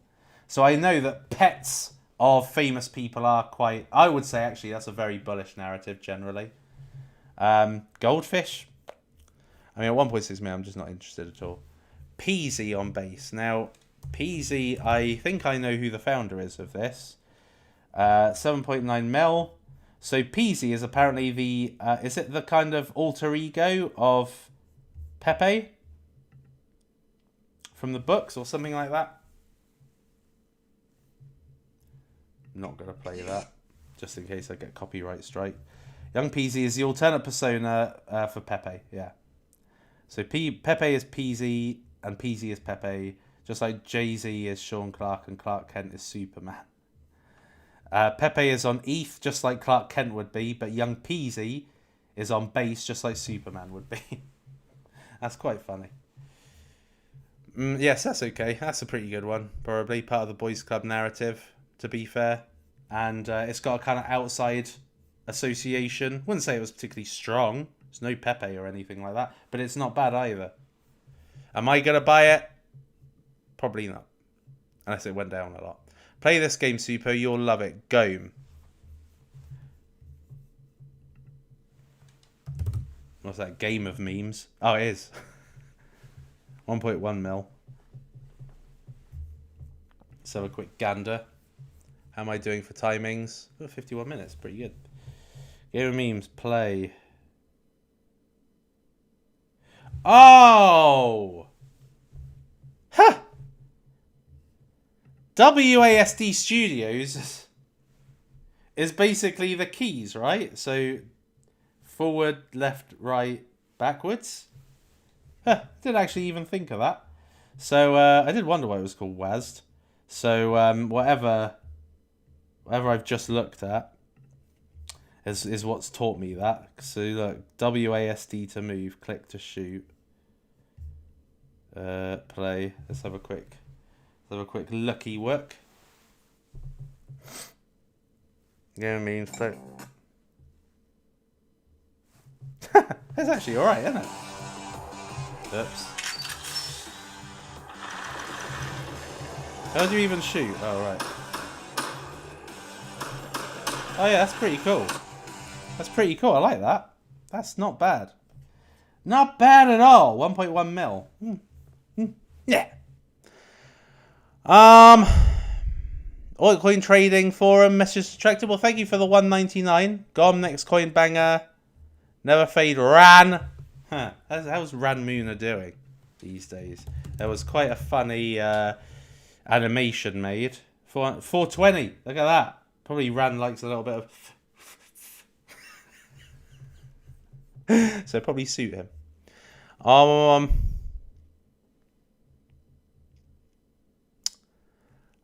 So I know that pets of famous people are quite... I would say, actually, that's a very bullish narrative, generally. Goldfish... I mean, at 1.6 million, I'm just not interested at all. Peasy on base. Now, Peasy, I think I know who the founder is of this. 7.9 mil. So Peasy is apparently the... is it the kind of alter ego of Pepe? From the books or something like that? I'm not going to play that. Just in case I get copyright strike. Young Peasy is the alternate persona for Pepe. Yeah. So Pepe is Peasy and Peasy is Pepe, just like Jay-Z is Sean Clark and Clark Kent is Superman. Pepe is on ETH, just like Clark Kent would be, but young Peasy is on base, just like Superman would be. That's quite funny. Yes, that's okay. That's a pretty good one, probably. Part of the Boys Club narrative, to be fair. And it's got a kind of outside association. Wouldn't say it was particularly strong. There's no Pepe or anything like that. But it's not bad either. Am I going to buy it? Probably not. Unless it went down a lot. Play this game, Suppo. You'll love it. Gome. What's that? Game of memes? Oh, it is. 1.1 mil. Let's have a quick gander. How am I doing for timings? Oh, 51 minutes. Pretty good. Game of memes. Play. Oh! Huh! WASD Studios is basically the keys, right? So, forward, left, right, backwards. Huh, didn't actually even think of that. So, I did wonder why it was called WASD. So, whatever I've just looked at is what's taught me that. So, look, WASD to move, click to shoot. Play. Let's have a quick looky work. Yeah, I mean, so... That's actually alright, isn't it? Oops. How do you even shoot? Oh, right. Oh, yeah, that's pretty cool. That's pretty cool. I like that. That's not bad. Not bad at all. 1.1 mil. Yeah. Altcoin trading forum message retractable. Thank you for the 199. Gone next coin banger. Never fade Ran. Huh. How's Ran Mooner doing these days? There was quite a funny animation made. 420. Look at that. Probably Ran likes a little bit of... so probably suit him.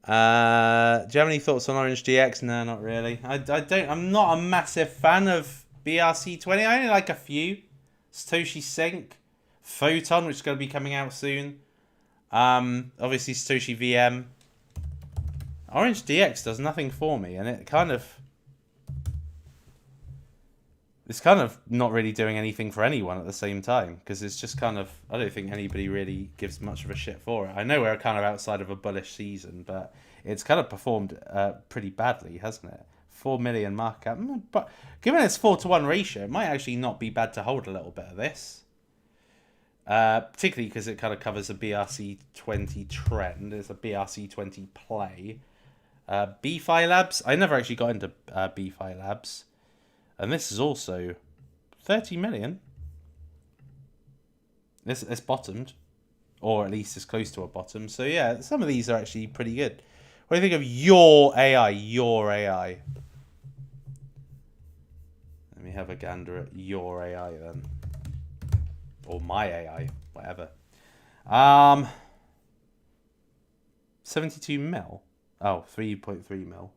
Do you have any thoughts on Orange DX? No, not really. I'm not a massive fan of BRC20. I only like a few. Satoshi Sync, Photon, which is going to be coming out soon. Obviously Satoshi VM. Orange DX does nothing for me, and it's kind of not really doing anything for anyone at the same time, because it's just kind of, I don't think anybody really gives much of a shit for it. I know we're kind of outside of a bullish season, but it's kind of performed pretty badly, hasn't it? 4 million market cap. But given its 4-to-1 ratio, it might actually not be bad to hold a little bit of this. Particularly because it kind of covers a BRC20 trend. It's a BRC20 play. BFi Labs. I never actually got into BFi Labs. And this is also 30 million. It's bottomed, or at least it's close to a bottom. So yeah, some of these are actually pretty good. What do you think of your AI? Your AI. Let me have a gander at your AI then, or my AI, whatever. 72 mil. Oh, 3.3 mil.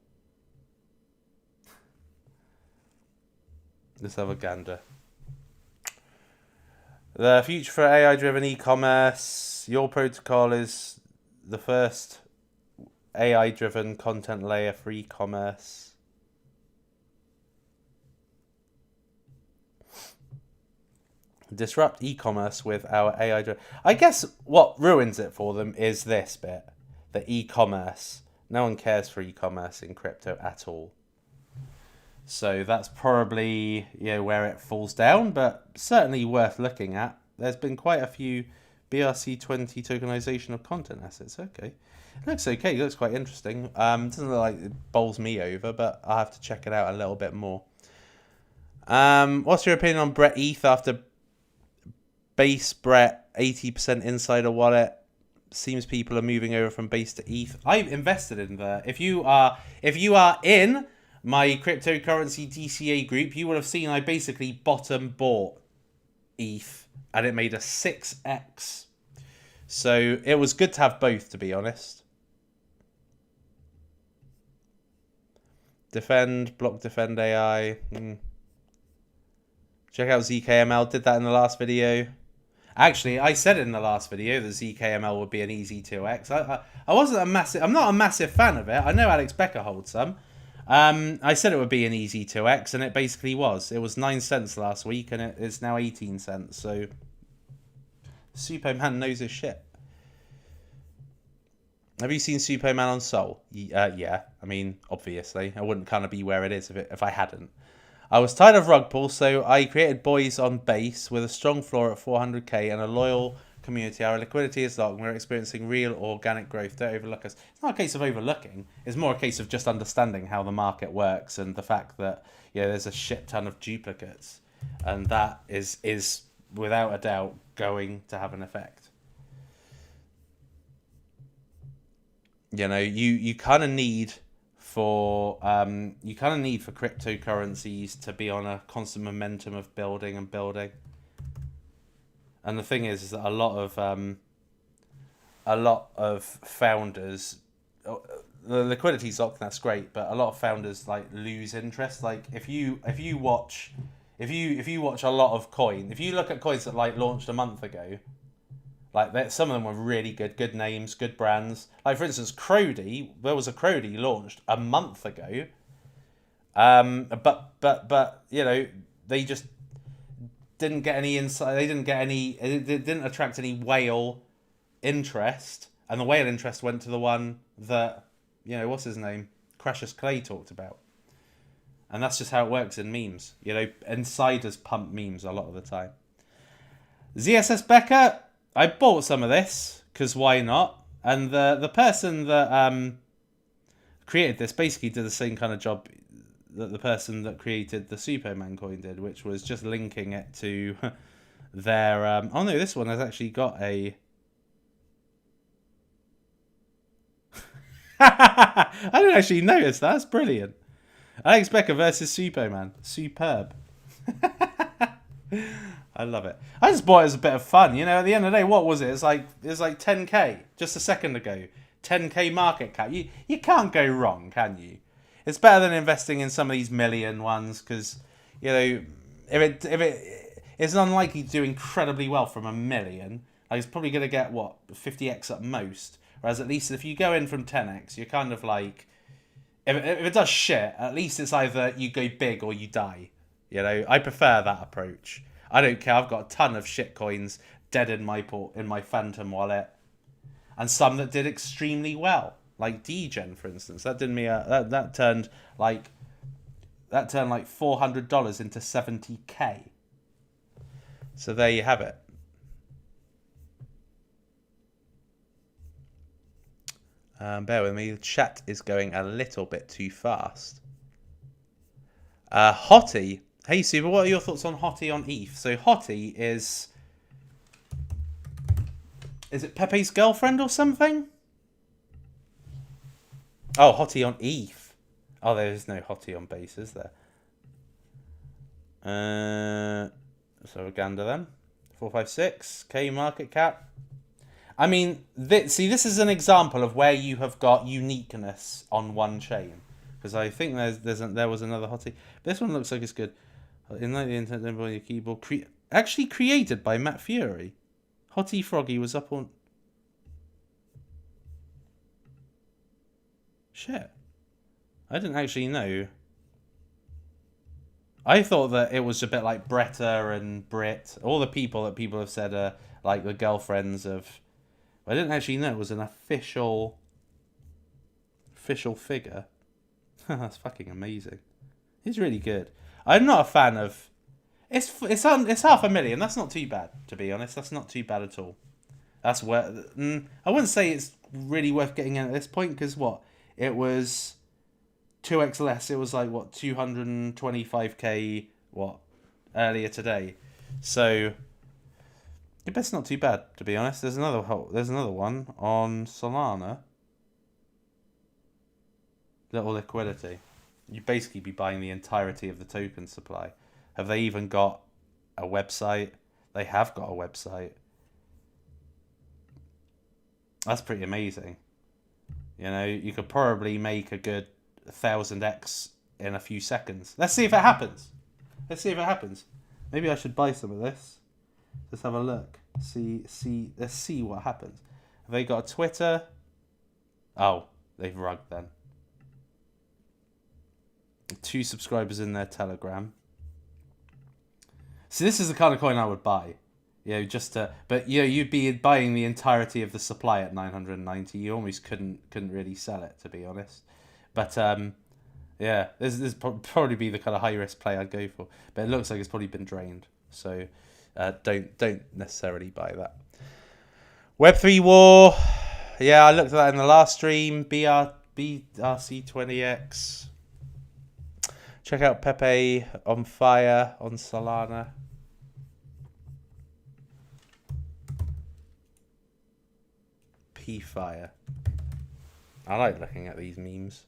Let's have a gander. The future for AI-driven e-commerce. Your protocol is the first AI-driven content layer for e-commerce. Disrupt e-commerce with our AI-driven... I guess what ruins it for them is this bit. The e-commerce. No one cares for e-commerce in crypto at all. So that's probably where it falls down, but certainly worth looking at. There's been quite a few BRC20 tokenization of content assets. Okay. It looks okay. It looks quite interesting. Doesn't look like it bowls me over, but I'll have to check it out a little bit more. What's your opinion on Brett ETH after base Brett 80% insider wallet? Seems people are moving over from base to ETH. I've invested in there. If you are in my cryptocurrency DCA group, you will have seen I basically bottom bought ETH and it made a 6x. So it was good to have both, to be honest. Block defend AI. Check out ZKML. Did that in the last video. Actually, I said in the last video that ZKML would be an easy 2x. I'm not a massive fan of it. I know Alex Becker holds some. I said it would be an easy 2x, and it basically was. It was 9 cents last week, and it's now 18 cents. So, Suppoman knows his shit. Have you seen Suppoman on Sol? Yeah. I mean, obviously. I wouldn't kind of be where it is if I hadn't. I was tired of rug pull, so I created boys on base with a strong floor at 400k and a loyal community. Our liquidity is locked and we're experiencing real organic growth. Don't overlook us. It's not a case of overlooking. It's more a case of just understanding how the market works and the fact that there's a shit ton of duplicates. And that is without a doubt going to have an effect. You kind of need for cryptocurrencies to be on a constant momentum of building and building. And the thing is that a lot of founders, the liquidity's locked, that's great, but a lot of founders lose interest. Like if you watch a lot of coin, if you look at coins that launched a month ago, some of them were really good names, good brands. Like for instance, Crody. There was a Crody launched a month ago. But they just didn't get any insight. They didn't get any. It didn't attract any whale interest, and the whale interest went to the one that what's his name, Cassius Clay talked about. And that's just how it works in memes. Insiders pump memes a lot of the time. ZSS Becker. I bought some of this, because why not? And the person that created this basically did the same kind of job that the person that created the Suppoman coin did, which was just linking it to their... oh no, this one has actually got a... I didn't actually notice that. That's brilliant. Alex Becker versus Suppoman. Superb. I love it. I just bought it as a bit of fun. At the end of the day, what was it? It's like 10k just a second ago. 10k market cap. You can't go wrong, can you? It's better than investing in some of these million ones because, it's unlikely to do incredibly well from a million. It's probably going to get 50x at most. Whereas at least if you go in from 10x, you're kind of like, if it does shit, at least it's either you go big or you die. I prefer that approach. I don't care. I've got a ton of shit coins dead in my Phantom wallet, and some that did extremely well, like Degen, for instance. That did me that turned like $400 into 70k. So there you have it. Bear with me. The chat is going a little bit too fast. Hottie. Hey, Super, what are your thoughts on Hottie on ETH? So Hottie is Is it Pepe's girlfriend or something? Oh, hottie on ETH. Oh, there is no hottie on base, is there? So Uganda then. 456k market cap. I mean, this is an example of where you have got uniqueness on one chain. Because I think there was another hottie. This one looks like it's good. In the internet, on your keyboard, actually created by Matt Fury. Hottie Froggy was up on. Shit, I didn't actually know. I thought that it was a bit like Bretta and Brit, all the people that people have said are like the girlfriends of. I didn't actually know it was an official figure. That's fucking amazing. He's really good. I'm not a fan of. It's 500,000. That's not too bad, to be honest. That's not too bad at all. That's where I wouldn't say it's really worth getting in at this point because what it was 2x less. It was like what 225k earlier today. So I bet it's not too bad, to be honest. There's another one on Solana. Little liquidity. You'd basically be buying the entirety of the token supply. Have they even got a website? They have got a website. That's pretty amazing. You know, you could probably make a good 1000x in a few seconds. Let's see if it happens. Maybe I should buy some of this. Let's have a look. Let's see what happens. Have they got a Twitter? Oh, they've rugged then. 2 subscribers in their Telegram. So this is the kind of coin I would buy. You know, but you know, you'd be buying the entirety of the supply at 990. You almost couldn't really sell it, to be honest. But yeah, this probably be the kind of high risk play I'd go for. But it looks like it's probably been drained. So don't necessarily buy that. Web3 War. Yeah, I looked at that in the last stream. BRC20X. Check out Pepe on fire on Solana. P-Fire. I like looking at these memes.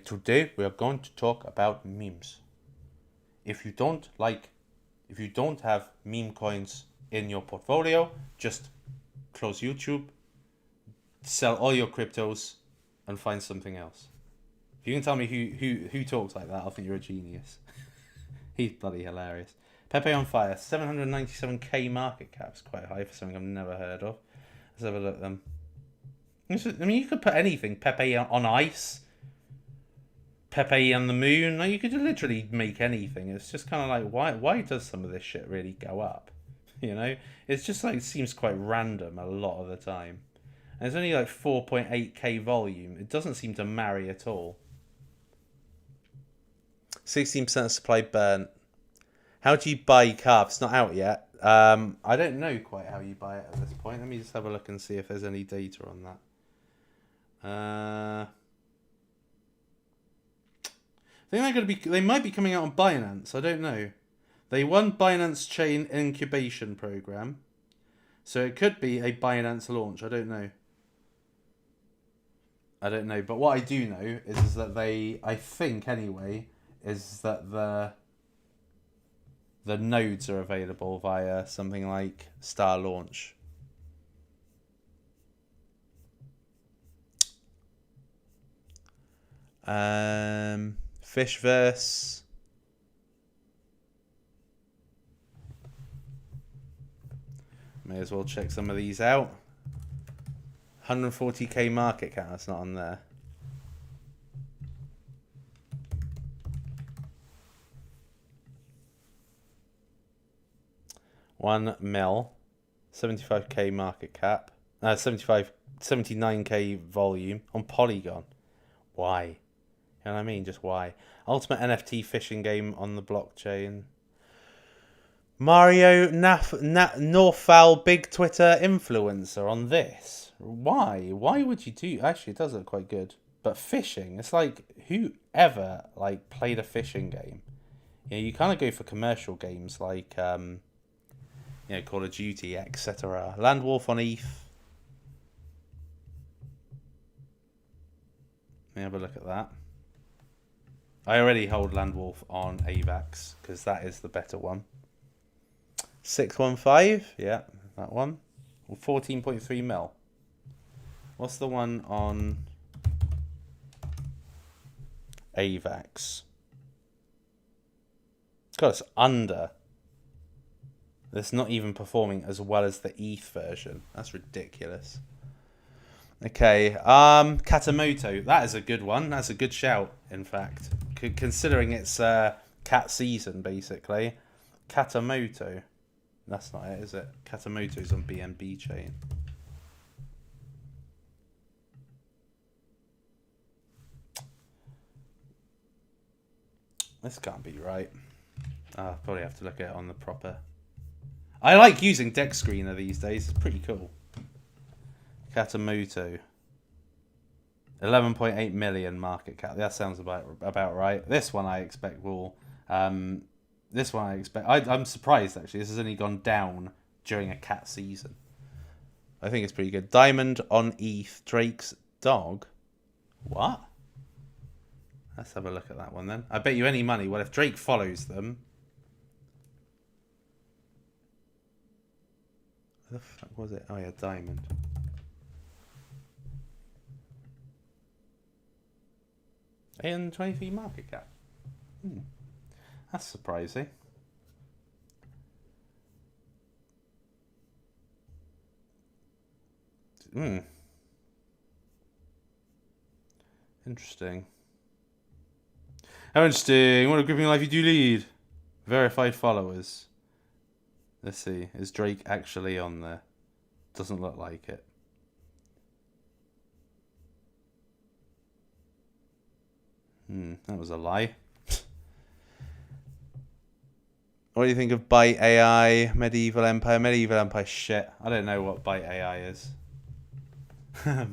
Today we are going to talk about memes. If you don't have meme coins in your portfolio, just close YouTube, sell all your cryptos, and find something else. If you can tell me who talks like that, I'll think you're a genius. He's bloody hilarious. Pepe on fire, 797k market cap. It's quite high for something I've never heard of. Let's have a look at them. I mean, you could put anything. Pepe on ice. Pepe on the moon. Like, you could literally make anything. It's just kind of like, why does some of this shit really go up? You know? It's just like, it seems quite random a lot of the time. And it's only like 4.8k volume. It doesn't seem to marry at all. 16% of supply burnt. How do you buy Carve? It's not out yet. I don't know quite how you buy it at this point. Let me just have a look and see if there's any data on that. I think they might be coming out on Binance. I don't know. They won Binance Chain Incubation Program, so it could be a Binance launch. I don't know. But what I do know is that I think anyway, is that the nodes are available via something like Star Launch. Fishverse. May as well check some of these out. 140k market cap. That's not on there. $1 million, 75k market cap, 79k volume on Polygon. Why? You know what I mean? Just why? Ultimate NFT fishing game on the blockchain. Mario Norfal, big Twitter influencer on this. Why? Why would you do? Actually, it does look quite good. But fishing, it's like, who ever like played a fishing game? You know, you kind of go for commercial games like you know, Call of Duty, etc. Land Wolf on ETH. Let me have a look at that. I already hold Land Wolf on AVAX because that is the better one. 615, yeah, that one. 14.3 mil. What's the one on AVAX? God, it's under. It's not even performing as well as the ETH version. That's ridiculous. Okay, Katamoto. That is a good one. That's a good shout, in fact. Considering it's cat season, basically. Katamoto. That's not it, is it? Katamoto's on BNB chain. This can't be right. I'll probably have to look at it on the proper. I like using Deck Screener these days. It's pretty cool. Katamoto. 11.8 million market cap. That sounds about right. This one I expect will. I'm surprised actually. This has only gone down during a cat season. I think it's pretty good. Diamond on ETH. Drake's dog. What? Let's have a look at that one then. I bet you any money. Well, if Drake follows them. Where the fuck was it? Oh yeah, Diamond. $823 market cap. That's surprising. Interesting. How interesting. What a gripping life you do lead. Verified followers. Let's see. Is Drake actually on there? Doesn't look like it. That was a lie. What do you think of Byte AI, Medieval Empire? Medieval Empire shit. I don't know what Byte AI is. Let's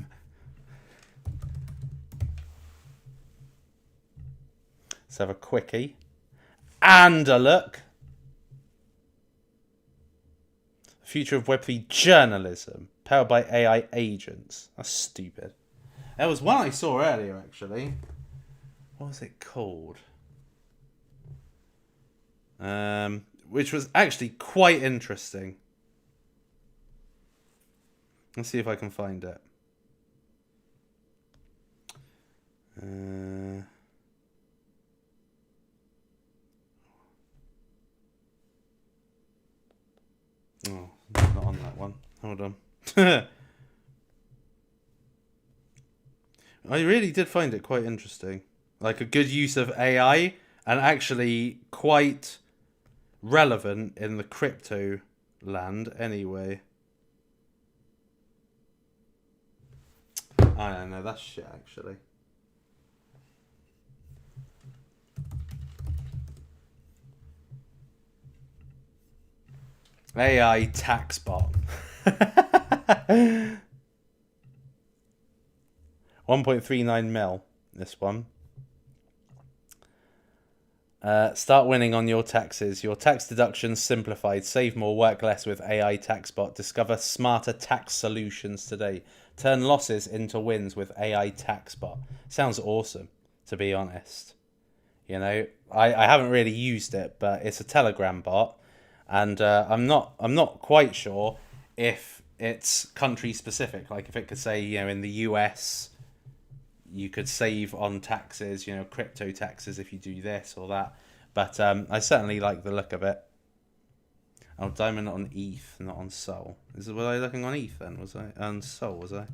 have a quickie. And a look. Future of Web3 journalism. Powered by AI agents. That's stupid. There was one I saw earlier, actually. What was it called? Which was actually quite interesting. Let's see if I can find it. Oh, not on that one. Hold on. I really did find it quite interesting. Like a good use of AI and actually quite relevant in the crypto land anyway. I don't know, that's shit actually. AI tax bot. 1.39 mil, this one. Start winning on your taxes. Your tax deductions simplified. Save more, work less with AI TaxBot. Discover smarter tax solutions today. Turn losses into wins with AI TaxBot. Sounds awesome, to be honest. You know, I haven't really used it, but it's a Telegram bot, and I'm not quite sure if it's country specific. Like if it could say, you know, in the US, you could save on taxes, you know, crypto taxes if you do this or that. But I certainly like the look of it. Oh, Diamond on ETH, not on Sol. Was I looking on ETH then? Was I on Sol? Was I?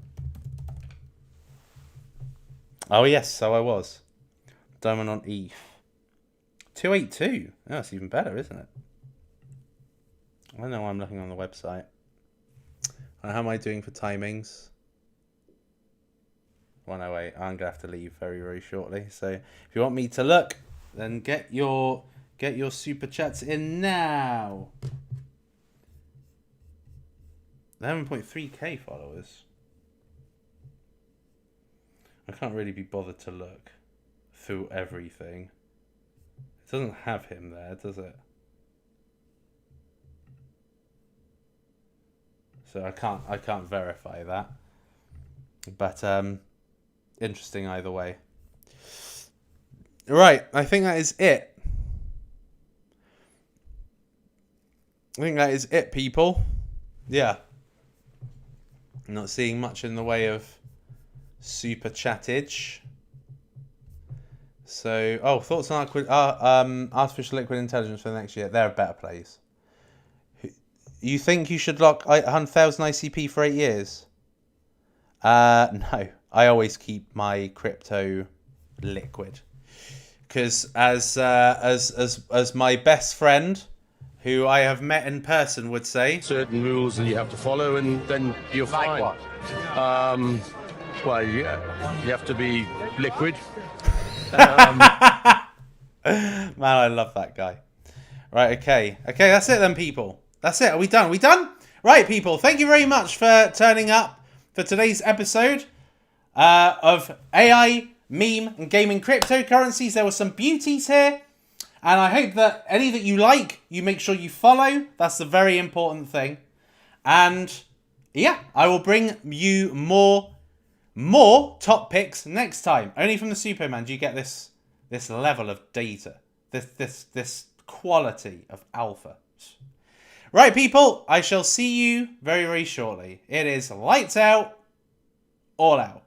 Oh yes, so I was. Diamond on ETH. 282. Oh, that's even better, isn't it? I don't know why I'm looking on the website. How am I doing for timings? 108. I'm gonna have to leave very, very shortly. So if you want me to look, then get your super chats in now. 11.3k followers. I can't really be bothered to look through everything. It doesn't have him there, does it? So I can't verify that. But interesting either way. Right, I think that is it. I think that is it, people. Yeah. I'm not seeing much in the way of super chattage. So, thoughts on artificial liquid intelligence for the next year. They're a better place. You think you should lock 100,000 ICP for 8 years? No. I always keep my crypto liquid. Because as my best friend, who I have met in person, would say, certain rules that you have to follow, and then you're fine. Like what? Well, you have to be liquid. Man, I love that guy. Right, okay, that's it then, people. That's it. Are we done? Right, people. Thank you very much for turning up for today's episode of AI, meme, and gaming cryptocurrencies. There were some beauties here. And I hope that any that you like, you make sure you follow. That's the very important thing. And yeah, I will bring you more top picks next time. Only from the Suppoman do you get this level of data, this quality of alpha. Right, people, I shall see you very, very shortly. It is lights out, all out.